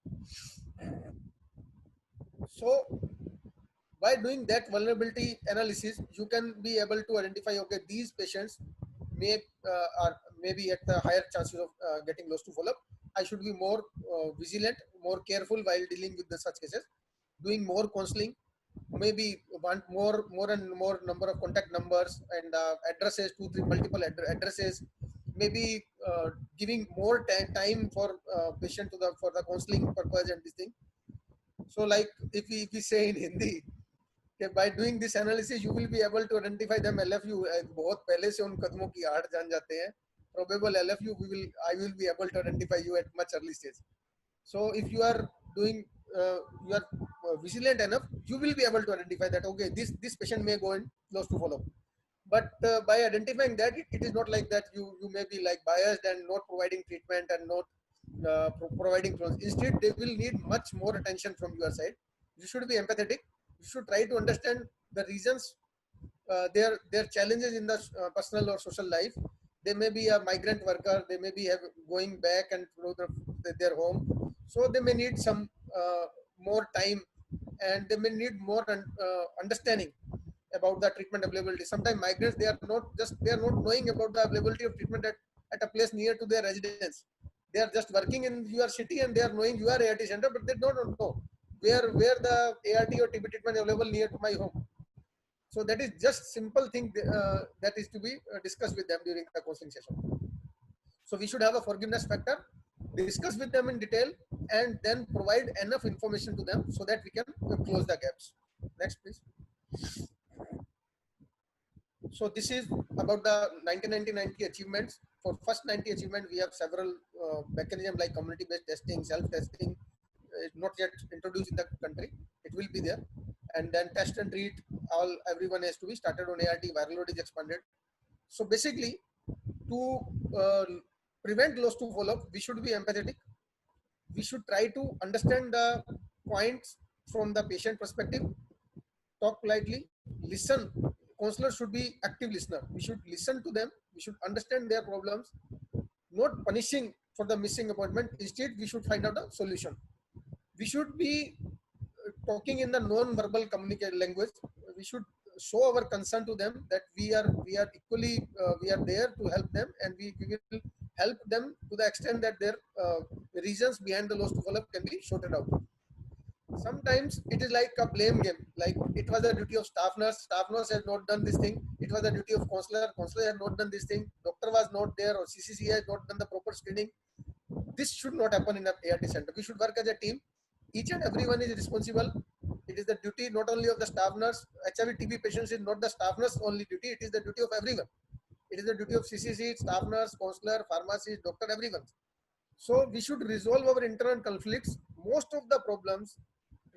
So by doing that vulnerability analysis, you can be able to identify, okay, these patients are maybe at the higher chances of getting lost to follow-up. I should be more vigilant, more careful while dealing with such cases, doing more counseling, maybe want more and more number of contact numbers and addresses, 2-3 multiple addresses, maybe giving more time for patient for the counseling purpose and this thing. So like if we say in Hindi, okay, by doing this analysis, you will be able to identify them LFU. बहुत पहले से उन कदमों की आड़ जान जाते हैं. Probable LFU, I will be able to identify you at much early stage. So if you are doing, you are vigilant enough, you will be able to identify that, okay, this patient may go in lost to follow. But by identifying that, it is not like that you may be like biased and not providing treatment and not providing close. Instead, they will need much more attention from your side. You should be empathetic. You should try to understand the reasons, their challenges in the personal or social life. They may be a migrant worker. They may be going back and through their home. So they may need some more time, and they may need more understanding about the treatment availability. Sometimes migrants, they are not knowing about the availability of treatment at a place near to their residence. They are just working in your city and they are knowing your ART center, but they don't know where the ART or TB treatment is available near to my home. So that is just simple thing that is to be discussed with them during the counseling session. So we should have a forgiveness factor, discuss with them in detail, and then provide enough information to them so that we can close the gaps. Next, please. So this is about the 90 achievements. For first 90 achievement, we have several mechanisms like community-based testing, self-testing, not yet introduced in the country. It will be there. And then test and treat, everyone has to be started on ART, viral load is expanded. So basically, to prevent loss to follow-up, we should be empathetic. We should try to understand the points from the patient perspective, talk politely, listen. Counselor should be active listener. We should listen to them. We should understand their problems, not punishing for the missing appointment. Instead, we should find out a solution. We should be talking in the non-verbal communication language. We should show our concern to them that we are equally we are there to help them, and we will help them to the extent that their reasons behind the loss to follow-up can be sorted out. Sometimes it is like a blame game, like it was the duty of staff nurse has not done this thing, it was the duty of counselor has not done this thing, doctor was not there, or CCC has not done the proper screening. This should not happen in an ART center. We should work as a team. Each and everyone is responsible. It is the duty not only of the staff nurse. HIV TB patients is not the staff nurse only duty, it is the duty of everyone. It is the duty of CCC, staff nurse, counselor, pharmacist, doctor, everyone. So we should resolve our internal conflicts. Most of the problems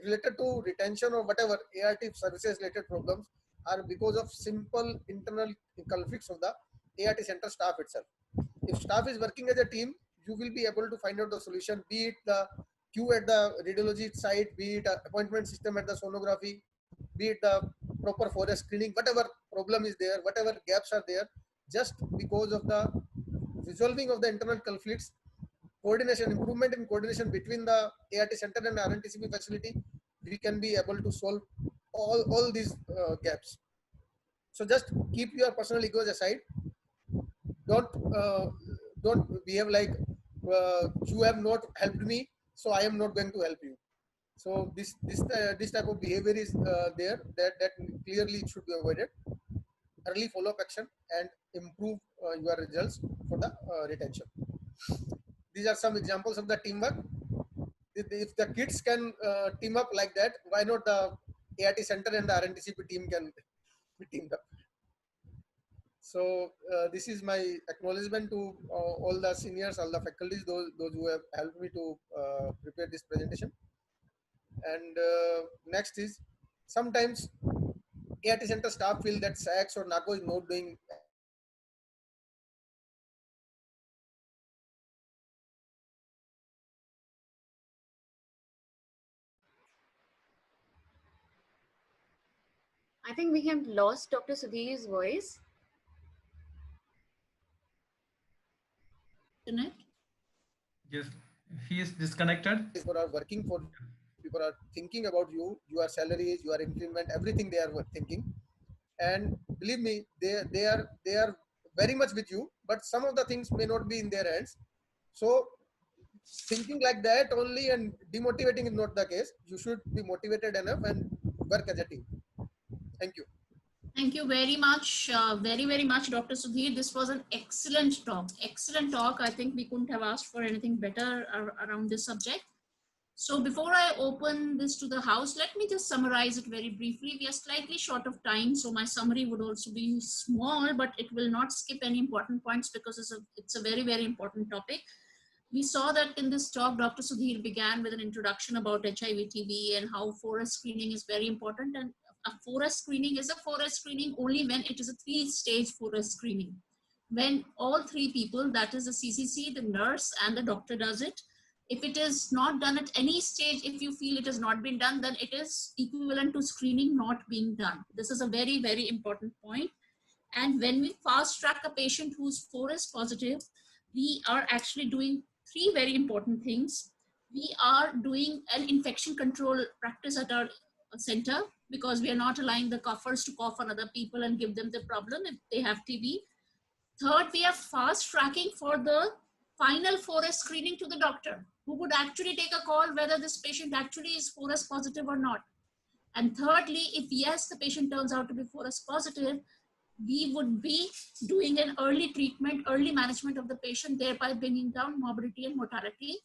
related to retention or whatever ART services related problems are because of simple internal conflicts of the ART center staff itself. If staff is working as a team, you will be able to find out the solution, be it the queue at the radiology site, be it the appointment system at the sonography, be it the proper forest screening, whatever problem is there, whatever gaps are there, just because of the resolving of the internal conflicts, coordination, improvement in coordination between the ART center and RNTCP facility, we can be able to solve all these gaps. So just keep your personal egos aside. Don't behave like you have not helped me, so I am not going to help you. So this type of behavior is there that clearly should be avoided. Early follow-up action and improve your results for the retention. These are some examples of the teamwork. If the kids can team up like that, why not the ART center and the RNTCP team can be teamed up? So this is my acknowledgement to all the seniors, all the faculties, those who have helped me to prepare this presentation. And next is, sometimes ART center staff feel that SACS or NACO is not doing. I think we have lost Dr. Sudhir's voice. Internet? Yes, he is disconnected. People are working for, people are thinking about you, your salaries, your increment, everything they are thinking. And believe me, they are very much with you, but some of the things may not be in their hands. So thinking like that only and demotivating is not the case. You should be motivated enough and work as a team. Thank you. Thank you very much, very much, Dr. Sudhir. This was an excellent talk. Excellent talk. I think we couldn't have asked for anything better around this subject. So before I open this to the house, let me just summarize it very briefly. We are slightly short of time, so my summary would also be small, but it will not skip any important points because it's a very important topic. We saw that in this talk, Dr. Sudhir began with an introduction about HIV/TB and how forest screening is very important. And a forest screening is a forest screening only when it is a 3-stage forest screening. When all 3 people, that is the CCC, the nurse, and the doctor does it. If it is not done at any stage, if you feel it has not been done, then it is equivalent to screening not being done. This is a very important point. And when we fast track a patient who's forest positive, we are actually doing 3 very important things. We are doing an infection control practice at our center, because we are not allowing the coughers to cough on other people and give them the problem if they have TB. Third, we are fast tracking for the final forest screening to the doctor, who would actually take a call whether this patient actually is forest positive or not. And thirdly, if yes, the patient turns out to be 4S positive, we would be doing an early treatment, early management of the patient, thereby bringing down morbidity and mortality.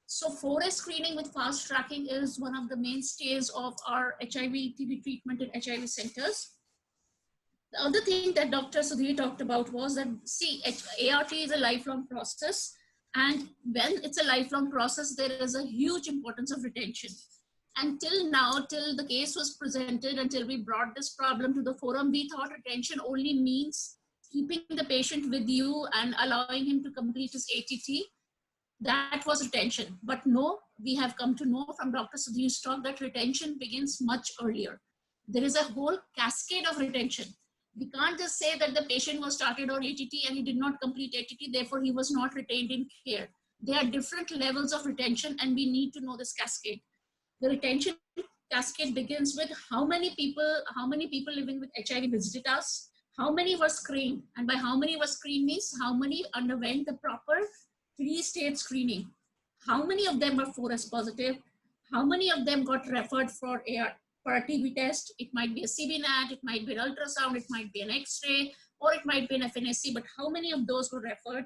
So 4S screening with fast tracking is one of the mainstays of our HIV/TB treatment in HIV centers. The other thing that Dr. Sudhir talked about was that, see, ART is a lifelong process. And when it's a lifelong process, there is a huge importance of retention. Until now, till the case was presented, until we brought this problem to the forum, we thought retention only means keeping the patient with you and allowing him to complete his ATT. That was retention. But no, we have come to know from Dr. Sudhir's talk that retention begins much earlier. There is a whole cascade of retention. We can't just say that the patient was started on ATT and he did not complete ATT, therefore he was not retained in care. There are different levels of retention and we need to know this cascade. The retention cascade begins with how many people living with HIV visited us, how many were screened, and by how many were screened means how many underwent the proper 3-stage screening, how many of them were 4S positive, how many of them got referred for a TB test. It might be a CBNAT, it might be an ultrasound, it might be an X-ray, or it might be an FNAC, but how many of those were referred,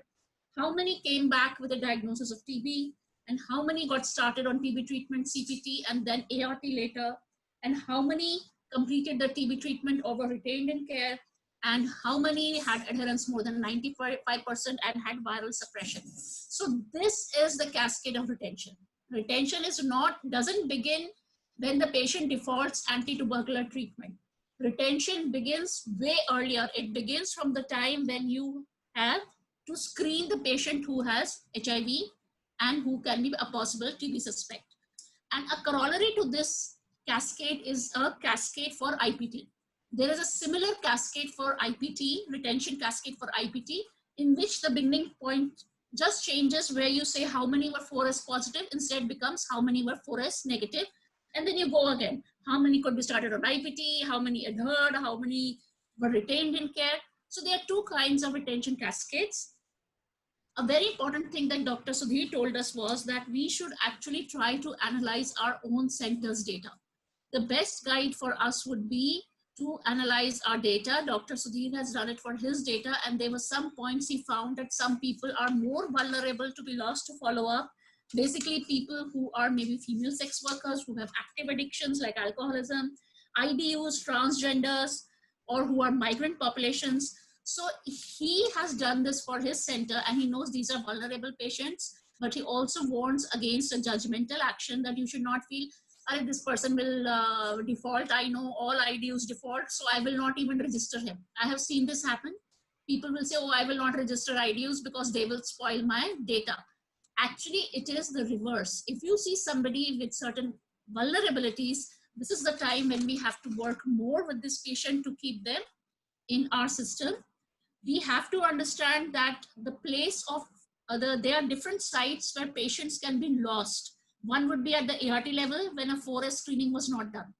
how many came back with a diagnosis of TB, and how many got started on TB treatment, CPT, and then ART later, and how many completed the TB treatment or were retained in care, and how many had adherence more than 95% and had viral suppression. So this is the cascade of retention. Retention doesn't begin when the patient defaults anti-tubercular treatment. Retention begins way earlier. It begins from the time when you have to screen the patient who has HIV and who can be a possible TB suspect. And a corollary to this cascade is a cascade for IPT. There is a similar cascade for IPT, retention cascade for IPT, in which the beginning point just changes where you say how many were 4S positive, instead becomes how many were 4S negative. And then you go again. How many could be started on IPT, how many adhered, how many were retained in care. So there are two kinds of retention cascades. A very important thing that Dr. Sudhir told us was that we should actually try to analyze our own center's data. The best guide for us would be to analyze our data. Dr. Sudhir has done it for his data, and there were some points he found that some people are more vulnerable to be lost to follow-up. Basically, people who are maybe female sex workers, who have active addictions like alcoholism, IDUs, transgenders, or who are migrant populations. So he has done this for his center and he knows these are vulnerable patients, but he also warns against a judgmental action that you should not feel, this person will default. I know all IDUs default, so I will not even register him. I have seen this happen. People will say, oh, I will not register IDUs because they will spoil my data. Actually, it is the reverse. If you see somebody with certain vulnerabilities, this is the time when we have to work more with this patient to keep them in our system. We have to understand that the place of there are different sites where patients can be lost. One would be at the ART level when a 4S screening was not done.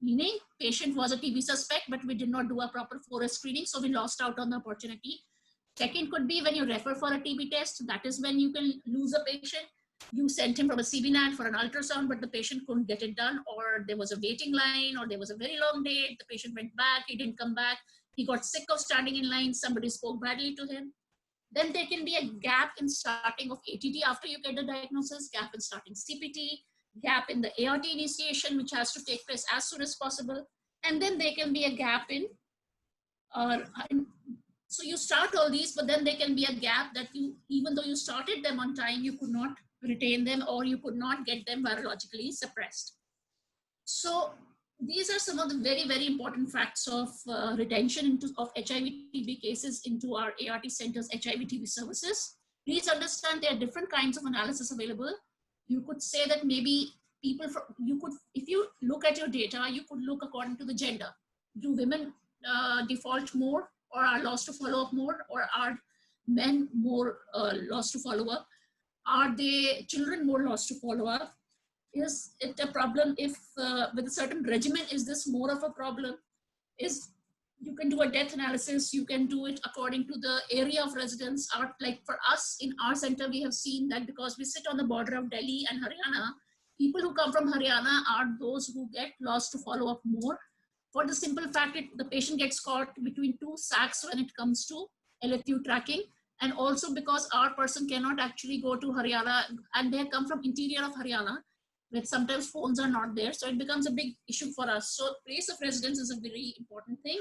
Meaning patient was a TB suspect, but we did not do a proper 4S screening, so we lost out on the opportunity. Second could be when you refer for a TB test. That is when you can lose a patient. You sent him from a CBNAT for an ultrasound, but the patient couldn't get it done, or there was a waiting line, or there was a very long date. The patient went back, he didn't come back. He got sick of standing in line. Somebody spoke badly to him. Then there can be a gap in starting of ATT after you get the diagnosis, gap in starting CPT, gap in the ART initiation, which has to take place as soon as possible. And then there can be a gap in, so you start all these, but then there can be a gap that you, even though you started them on time, you could not retain them or you could not get them virologically suppressed. So these are some of the very, very important facts of retention of HIV/TB cases into our ART centers HIV/TB services. Please understand there are different kinds of analysis available. You could say that maybe people, if you look at your data, you could look according to the gender. Do women default more or are lost to follow up more, or are men more lost to follow up? Are they children more lost to follow up? Is it a problem if with a certain regimen, is this more of a problem? You can do a death analysis, you can do it according to the area of residence. Like for us in our center, we have seen that because we sit on the border of Delhi and Haryana, People who come from Haryana are those who get lost to follow up more. For the simple fact that the patient gets caught between two sacks when it comes to LFU tracking, and also because our person cannot actually go to Haryana, and they come from interior of Haryana, where sometimes phones are not there, so it becomes a big issue for us. So place of residence is a very important thing.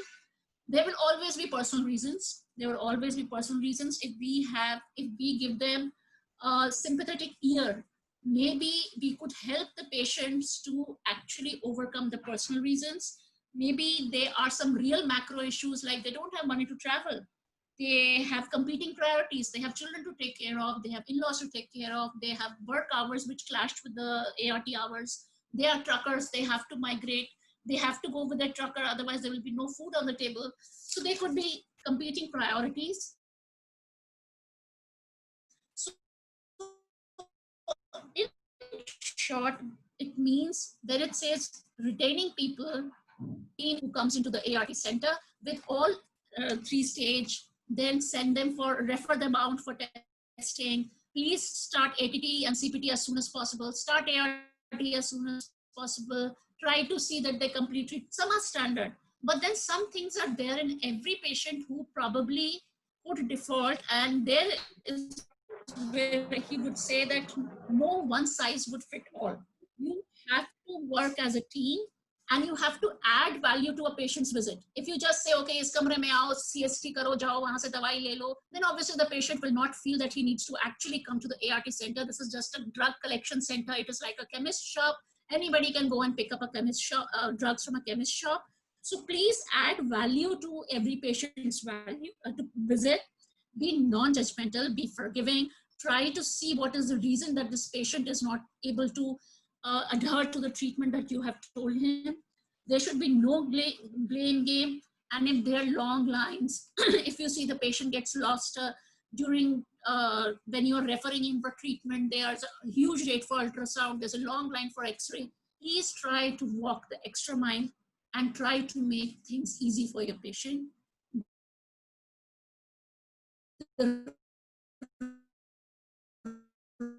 There will always be personal reasons. There will always be personal reasons. If we give them a sympathetic ear, maybe we could help the patients to actually overcome the personal reasons. Maybe there are some real macro issues, like they don't have money to travel. They have competing priorities. They have children to take care of. They have in-laws to take care of. They have work hours which clashed with the ART hours. They are truckers. They have to migrate. They have to go with their trucker. Otherwise, there will be no food on the table. So they could be competing priorities. So in short, it means that it says retaining people who comes into the ART center with all 3-stage, then send them refer them out for testing. Please start ATT and CPT as soon as possible. Start ART as soon as possible. Try to see that they complete it. Some are standard, but then some things are there in every patient who probably would default, and there is where he would say that no one size would fit all. You have to work as a team, and you have to add value to a patient's visit. If you just say, okay, is kamre mein aao, CST karo, jao, wahan se dawai le lo, then obviously the patient will not feel that he needs to actually come to the ART center. This is just a drug collection center. It is like a chemist shop. Anybody can go and pick up a chemist shop, drugs from a chemist shop. So please add value to every patient's value to visit. Be non-judgmental, be forgiving. Try to see what is the reason that this patient is not able to adhere to the treatment that you have told him. There should be no blame game. And if there are long lines, if you see the patient gets lost during when you're referring him for treatment, there's a huge rate for ultrasound, there's a long line for x-ray, please try to walk the extra mile and try to make things easy for your patient. The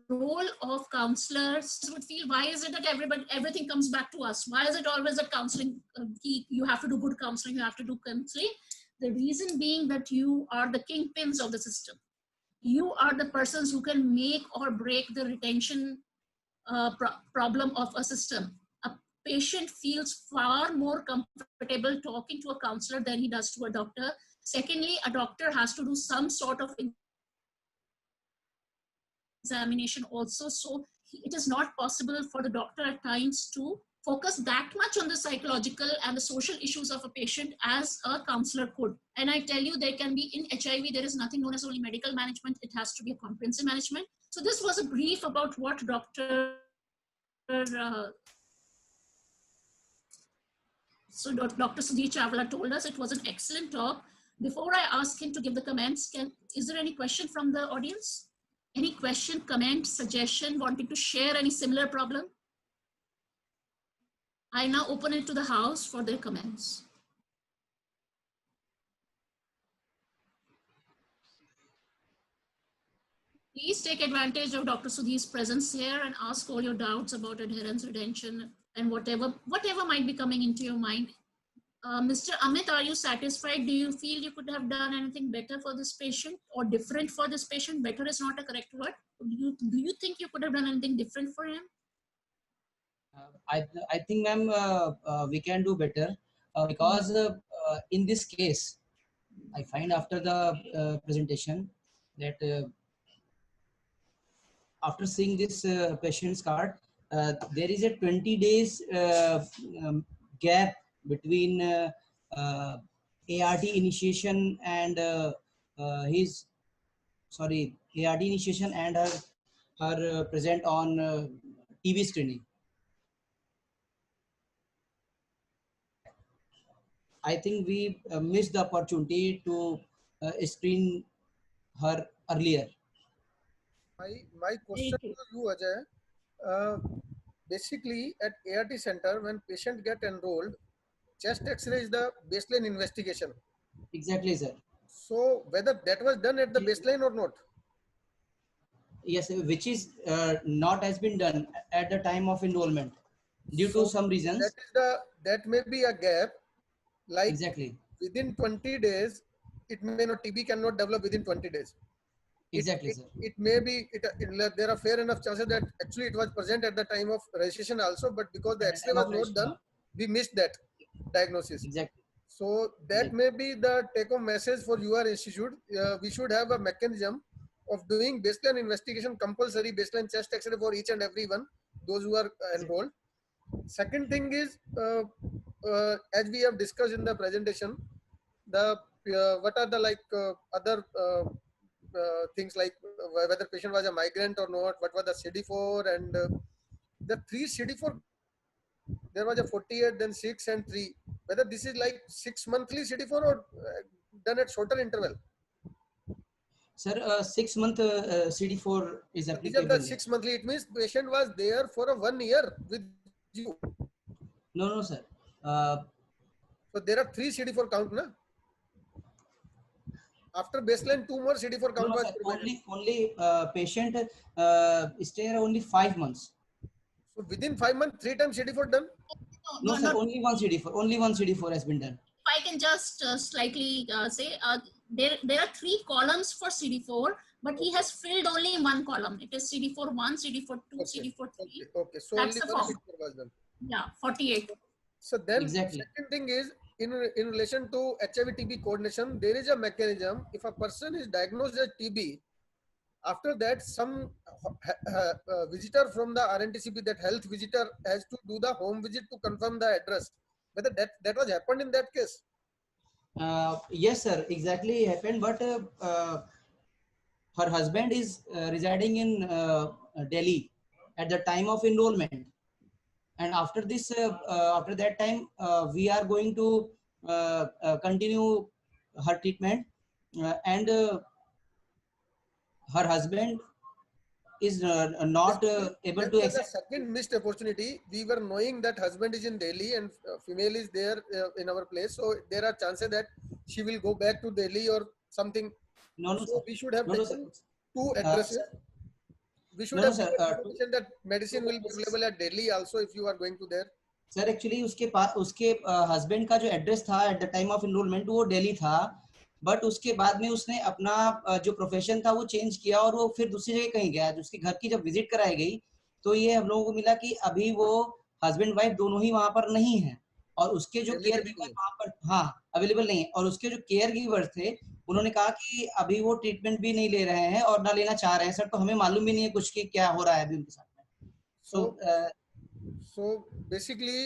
role of counselors would feel, why is it that everything comes back to us? Why is it always that counseling, you have to do good counseling, you have to do counseling? The reason being that you are the kingpins of the system. You are the persons who can make or break the retention problem of a system. A patient feels far more comfortable talking to a counselor than he does to a doctor. Secondly, a doctor has to do some sort of examination also. So it is not possible for the doctor at times to focus that much on the psychological and the social issues of a patient as a counselor could. And I tell you, there can be in HIV, there is nothing known as only medical management. It has to be a comprehensive management. So this was a brief about what Dr. Sudhir Chawla told us. It was an excellent talk. Before I ask him to give the comments, is there any question from the audience? Any question, comment, suggestion, wanting to share any similar problem? I now open it to the house for their comments. Please take advantage of Dr. Sudhir's presence here and ask all your doubts about adherence, retention, and whatever might be coming into your mind. Mr. Amit, are you satisfied? Do you feel you could have done anything better for this patient or different for this patient? Better is not a correct word. Do you think you could have done anything different for him? I think, ma'am, we can do better because in this case, I find after the presentation that after seeing this patient's card, there is a 20 days gap between ART initiation and ART initiation and her present on TB screening. I think we missed the opportunity to screen her earlier. My question to you, Ajay, basically at ART center, when patient get enrolled, chest X-ray is the baseline investigation. Exactly, sir. So whether that was done at the baseline or not? yes, which is not has been done at the time of enrollment due to So some reasons. that may be a gap, like Exactly. within 20 days, it may not, TB cannot develop within 20 days. Exactly, sir. It may be, there are fair enough chances that actually it was present at the time of registration also, but because the At the X-ray time was of not registration. done, we missed that diagnosis. Exactly. So that may be the take-home message for your institute. We should have a mechanism of doing baseline investigation, compulsory baseline chest X-ray for each and every one, those who are enrolled. Second thing is, as we have discussed in the presentation, the what are the other things, like whether patient was a migrant or not, what was the CD4, and the 3 CD4, there was a 48, then 6 and 3. Whether this is like 6 monthly CD4 or done at shorter interval. Sir, 6 month CD4 is These are applicable. the 6 monthly. It means patient was there for a 1 year with you. No, sir. So there are 3 CD4 count, na? After baseline, 2 more CD4 count No, was sir. provided. Only patient stay only 5 months. So within 5 months, 3 times CD4 done. No, sir. Only one CD4. Only one CD4 has been done. If I can just slightly say, there are 3 columns for CD4, but he has filled only 1 column. It is CD4 1, CD4 2, Okay. CD4 3. Okay. So That's only the one form. CD4 was done. Yeah, 48. So then, Exactly. second thing is, in relation to HIV-TB coordination, there is a mechanism. If a person is diagnosed as TB, after that, some visitor from the RNTCP, that health visitor, has to do the home visit to confirm the address. Whether that was happened in that case. Yes, sir. Exactly happened. But her husband is residing in Delhi at the time of enrollment. And after this, after that time, we are going to continue her treatment, and her husband is not able That to was the accept. second missed opportunity. We were knowing that husband is in Delhi and female is there in our place. So there are chances that she will go back to Delhi or something. No, So sir. we should have No, taken sir. 2 addresses. Sir. We should No, have sir. taken that medicine will be available at Delhi also if you are going to there. Sir actually उसके पास उसके husband का जो address था at the time of enrolment वो दिल्ली था, but उसके बाद में उसने अपना जो प्रोफेशन था वो चेंज किया और वो फिर दूसरी जगह कहीं गया। उसकी घर की जब विजिट कराई गई तो ये हम लोगों को मिला कि अभी वो हस्बैंड वाइफ दोनों ही वहां पर नहीं है, और उसके जो केयर गिवर वहां पर अवेलेबल नहीं है, और उसके जो केयर गिवर थे उन्होंने कहा कि अभी वो ट्रीटमेंट भी नहीं ले रहे हैं और ना लेना चाह रहे हैं सर, तो हमें मालूम भी नहीं है कुछ कि क्या हो रहा है अभी उनके साथ में। सो बेसिकली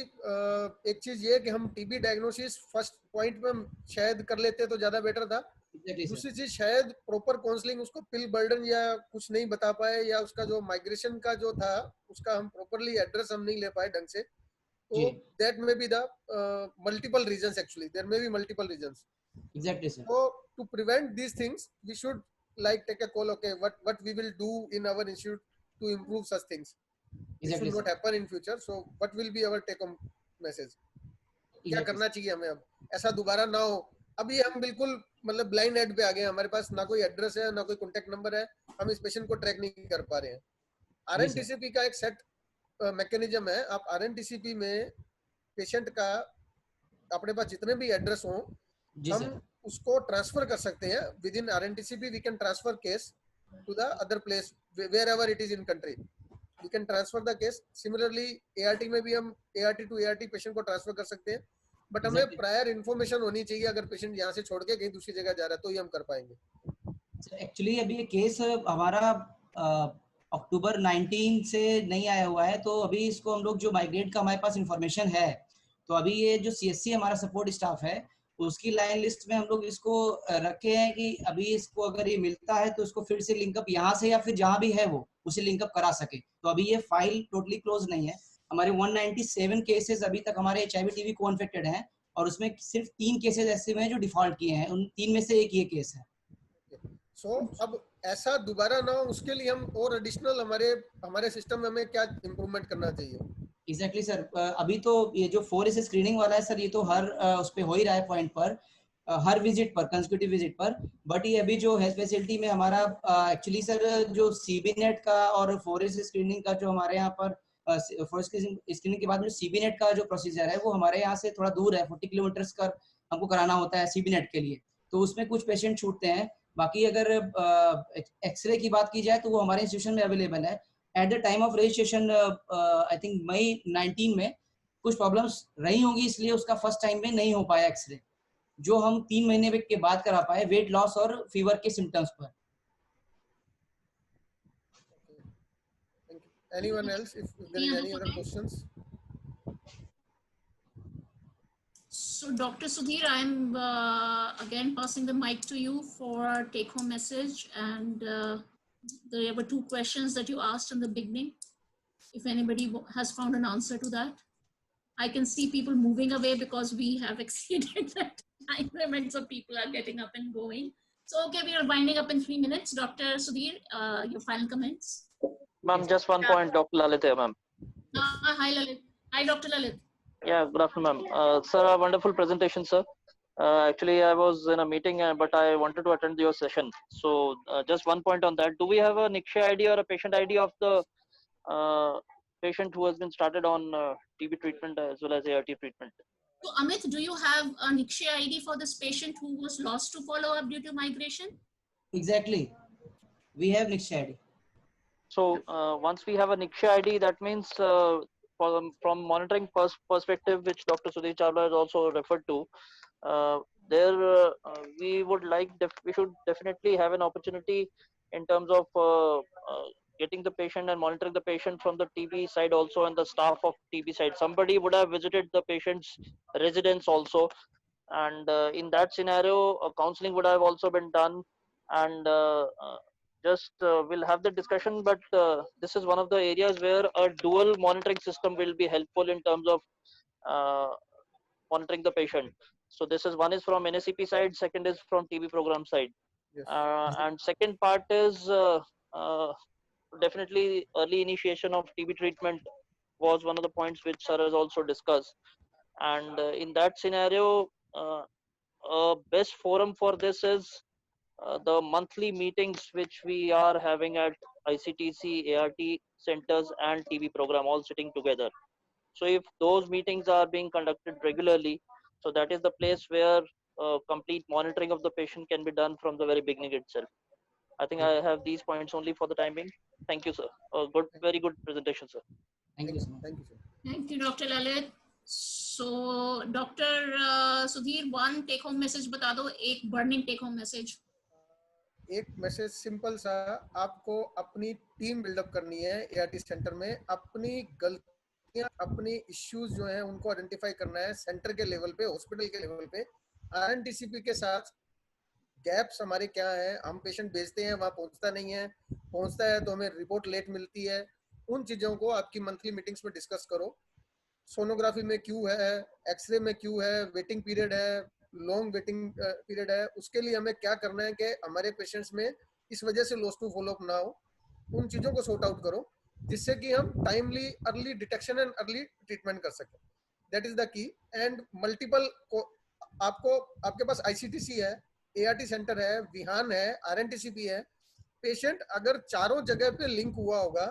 एक चीज ये है कि हम टीबी डायग्नोसिस फर्स्ट पॉइंट में शायद कर लेते तो ज्यादा बेटर था। दूसरी चीज, शायद प्रॉपर काउंसलिंग, उसको पिल बर्डन या कुछ नहीं बता पाए, या उसका जो माइग्रेशन का जो था उसका हम प्रॉपरली एड्रेस हम नहीं ले पाए ढंग से, तो that may be the multiple reasons. Actually there may be multiple reasons. Exactly sir. So to prevent these things, we should like take a call. Okay, what we will do in our institute to improve such things. This Exactly, should not happen in future. So what will be our take home message? क्या करना चाहिए हमें अब, ऐसा दोबारा ना हो। अभी हम बिल्कुल मतलब ब्लाइंड एड पे आ गए, हमारे पास ना कोई एड्रेस है ना कोई कॉन्टेक्ट नंबर है, हम इस पेशेंट को ट्रैक नहीं कर पा रहे हैं। आरएनटीसीपी का एक सेट मैकेनिज्म है। आप आरएनटीसीपी में पेशेंट का अपने पास जितने भी एड्रेस हो हम उसको ट्रांसफर कर सकते हैं। Within RNTCP we can transfer case to the other place wherever it is in country, we can transfer the case. Similarly ART में भी हम एआरटी टू एआरटी पेशेंट को ट्रांसफर कर सकते हैं, बट हमें प्रायर इन्फॉर्मेशन होनी चाहिए। अगर पेशेंट यहाँ से छोड़ के कहीं दूसरी जगह जा रहा है तो ही हम कर पाएंगे। एक्चुअली अभी ये केस हमारा अक्टूबर 19 से नहीं आया हुआ है, तो अभी इसको हम लोग जो माइग्रेट का हमारे पास इंफॉर्मेशन है, तो अभी ये जो सीएससी हमारा सपोर्ट स्टाफ है उसकी लाइन लिस्ट में हम लोग इसको रखे हैं कि अभी इसको अगर ये मिलता है तो इसको फिर से लिंकअप यहाँ से या फिर जहाँ भी है वो उसे लिंकअप करा सके। तो अभी ये फाइल टोटली क्लोज नहीं है। हमारे 197 केसेस अभी तक हमारे HIV TB को इन्फेक्टेड हैं, और उसमें सिर्फ 3 केसेस ऐसे में हैं जो डिफॉल्ट किए हैं, उन 3 में से एक ये केस है। सो अब ऐसा दोबारा ना हो उसके लिए हम और एडिशनल हमारे सिस्टम में हमें क्या इम्प्रूवमेंट करना चाहिए? Exactly sir. अभी तो ये जो 4S स्क्रीनिंग वाला है सर, ये तो हर उस पे हो ही रहा है पॉइंट पर। हर विजिट पर, कंसेक्यूटिव विजिट पर। बट ये अभी जो हेल्थ फैसिलिटी में हमारा एक्चुअली सर जो सीबी नेट का और फॉरेस्ट स्क्रीनिंग का जो हमारे यहाँ पर फॉरेस्ट स्क्रीनिंग के बाद जो सीबी नेट का जो प्रोसीजर है वो हमारे यहाँ से थोड़ा दूर है, 40 किलोमीटर का हमको कराना होता है सीबी नेट के लिए, तो उसमें कुछ पेशेंट छूटते हैं। बाकी अगर एक्सरे की बात की जाए तो वो हमारे इंस्टीट्यूशन में अवेलेबल है। At the time of registration I think May 19 में कुछ प्रॉब्लम्स रही होंगी, इसलिए उसका फर्स्ट टाइम में नहीं हो पाया एक्सरे, जो हम 3 महीने के बाद करा पाए वेट लॉस और फीवर के सिम्टम्स पर। Thank you. Anyone else? If there is any other questions? So Dr. Sudhir, I'm again passing the mic to you for take-home message. And there were 2 questions that you asked in the beginning. If anybody has found an answer to that. I can see people moving away because we have exceeded that time limit, so people are getting up and going. So, okay, we are winding up in 3 minutes. Dr. Sudhir, your final comments. Ma'am, just one point, Dr. Lalit here, ma'am. Hi, Lalit. Hi, Dr. Lalit. Yeah, good afternoon, ma'am. Sir, a wonderful presentation, sir. Actually, I was in a meeting, but I wanted to attend your session. So, just one point on that. Do we have a NICSHA ID or a patient ID of the patient who has been started on TB treatment as well as ART treatment? So, Amit, do you have a NICSHA ID for this patient who was lost to follow-up due to migration? Exactly. We have NICSHA ID. So, once we have a NICSHA ID, that means from monitoring perspective, which Dr. Sudhir Chawla has also referred to, we would like, we should definitely have an opportunity in terms of getting the patient and monitoring the patient from the TB side also, and the staff of TB side. Somebody would have visited the patient's residence also, and in that scenario, counseling would have also been done, and we'll have the discussion. But this is one of the areas where a dual monitoring system will be helpful in terms of monitoring the patient. So this is, one is from NACP side, second is from TB program side. Yes. And second part is definitely early initiation of TB treatment was one of the points which sir has also discussed. And in that scenario, best forum for this is the monthly meetings which we are having at ICTC, ART centers and TB program all sitting together. So if those meetings are being conducted regularly, so that is the place where complete monitoring of the patient can be done from the very beginning itself. I think I have these points only for the time being. Thank you, sir. Very good presentation, sir. Thank you so much. Thank you, sir. Thank you, Dr. Lalit. So, Dr. Sudhir, one take-home message बता दो, एक burning take-home message. एक message simple सा, आपको अपनी team buildup करनी है ART centre में, अपनी गलतियां, अपनी इश्यूज जो हैं उनको आइडेंटिफाई करना है सेंटर के लेवल पे, हॉस्पिटल के लेवल पे। RNTCP के साथ गैप्स हमारे क्या हैं, हम पेशेंट भेजते हैं वहाँ पहुँचता नहीं है, पहुँचता है तो हमें रिपोर्ट लेट मिलती है, उन चीज़ों को आपकी मंथली मीटिंग्स में डिस्कस करो। सोनोग्राफी में क्यों है, एक्सरे में क्यों है, वेटिंग पीरियड है, लॉन्ग वेटिंग पीरियड है, उसके लिए हमें क्या करना है कि हमारे पेशेंट्स में इस वजह से लॉस टू फॉलोअप ना हो, उन चीज़ों को सॉर्ट आउट करो जिससे कि हम timely early detection and early treatment कर सकें। That is the key. And multiple आपको, आपके पास ICTC है, ART सेंटर है, विहान है, RNTCP है। पेशेंट अगर चारों जगह पे लिंक हुआ होगा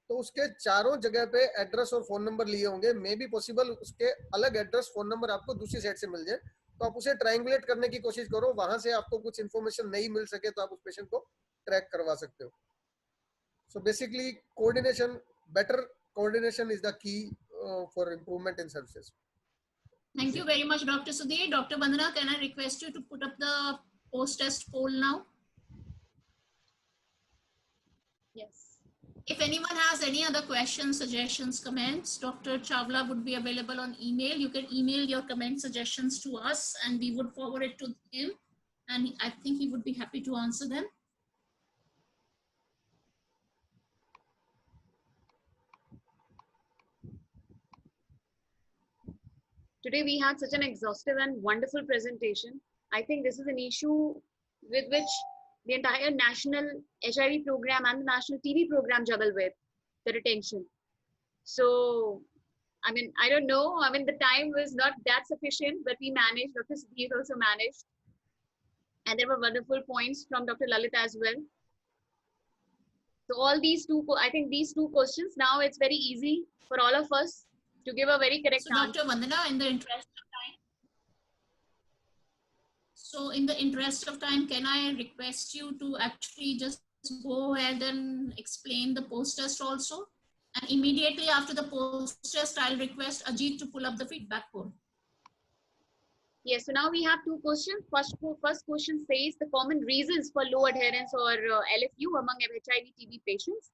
तो उसके चारों जगह पे एड्रेस और फोन नंबर लिए होंगे, मे बी पॉसिबल उसके अलग एड्रेस फोन नंबर आपको दूसरी साइड से मिल जाए, तो आप उसे ट्रायंगुलेट करने की कोशिश करो, वहां से आपको कुछ इन्फॉर्मेशन नहीं मिल सके तो आप उस पेशेंट को ट्रैक करवा सकते हो। So basically coordination, better coordination is the key for improvement in services. Thank you very much, Dr. Sudhir. Dr. Vandana, can I request you to put up the post-test poll now? Yes. If anyone has any other questions, suggestions, comments, Dr. Chawla would be available on email. You can email your comment suggestions to us and we would forward it to him. And I think he would be happy to answer them. Today we had such an exhaustive and wonderful presentation. I think this is an issue with which the entire national HIV program and the national TB program juggle with the retention. So, I mean, I don't know. I mean, the time was not that sufficient, but we managed. Dr. Sudhir also managed. And there were wonderful points from Dr. Lalit as well. So all these two, I think these two questions, now it's very easy for all of us to give a very correct So answer. Dr. Vandana, in the interest of time, can I request you to actually just go ahead and explain the post test also? And immediately after the post test, I'll request Ajit to pull up the feedback poll. Yes, so now we have two questions. First question says the common reasons for low adherence or LFU among HIV TB patients.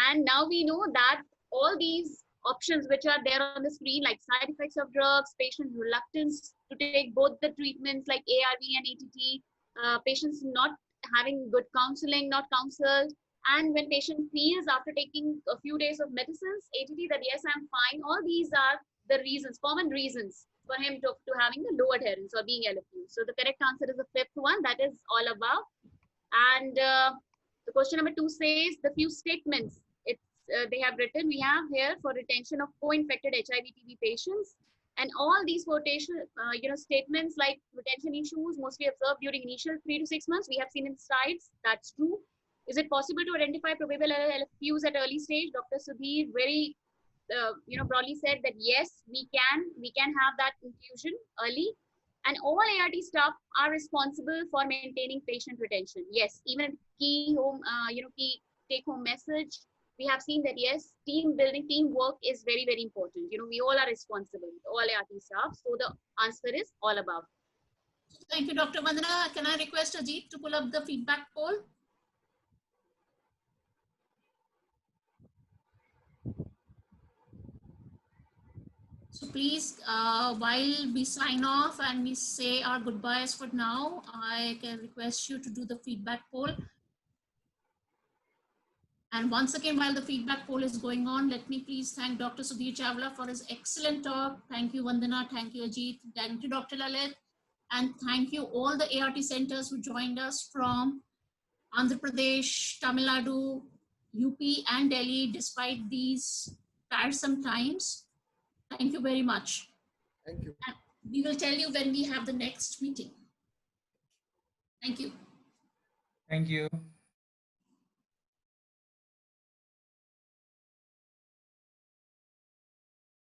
And now we know that all these options which are there on the screen, like side effects of drugs, patient reluctance to take both the treatments like ARV and ATT, patients not having good counseling, not counseled, and when patient feels after taking a few days of medicines, ATT, that yes, I'm fine, all these are the reasons, common reasons for him to having the low adherence or being LFU. So the correct answer is the fifth one, that is all above. And the question number 2 says the few statements they have written, we have here for retention of co-infected HIV TB patients. And all these quotation, statements like retention issues mostly observed during initial 3 to 6 months, we have seen in slides, that's true. Is it possible to identify probable LFUs at early stage? Dr. Sudhir very broadly said that yes, we can have that infusion early, and all ART staff are responsible for maintaining patient retention. Yes, even key home, key take home message, we have seen that yes, team building, teamwork is very, very important. We all are responsible, all ART staff. So the answer is all above. Thank you, Dr. Vandana. Can I request Ajit to pull up the feedback poll? So please, while we sign off and we say our goodbyes for now, I can request you to do the feedback poll. And once again, while the feedback poll is going on, let me please thank Dr. Sudhir Chawla for his excellent talk. Thank you, Vandana. Thank you, Ajit. Thank you, Dr. Lalit. And thank you all the ART centers who joined us from Andhra Pradesh, Tamil Nadu, UP and Delhi, despite these tiresome times. Thank you very much. Thank you. And we will tell you when we have the next meeting. Thank you. Thank you.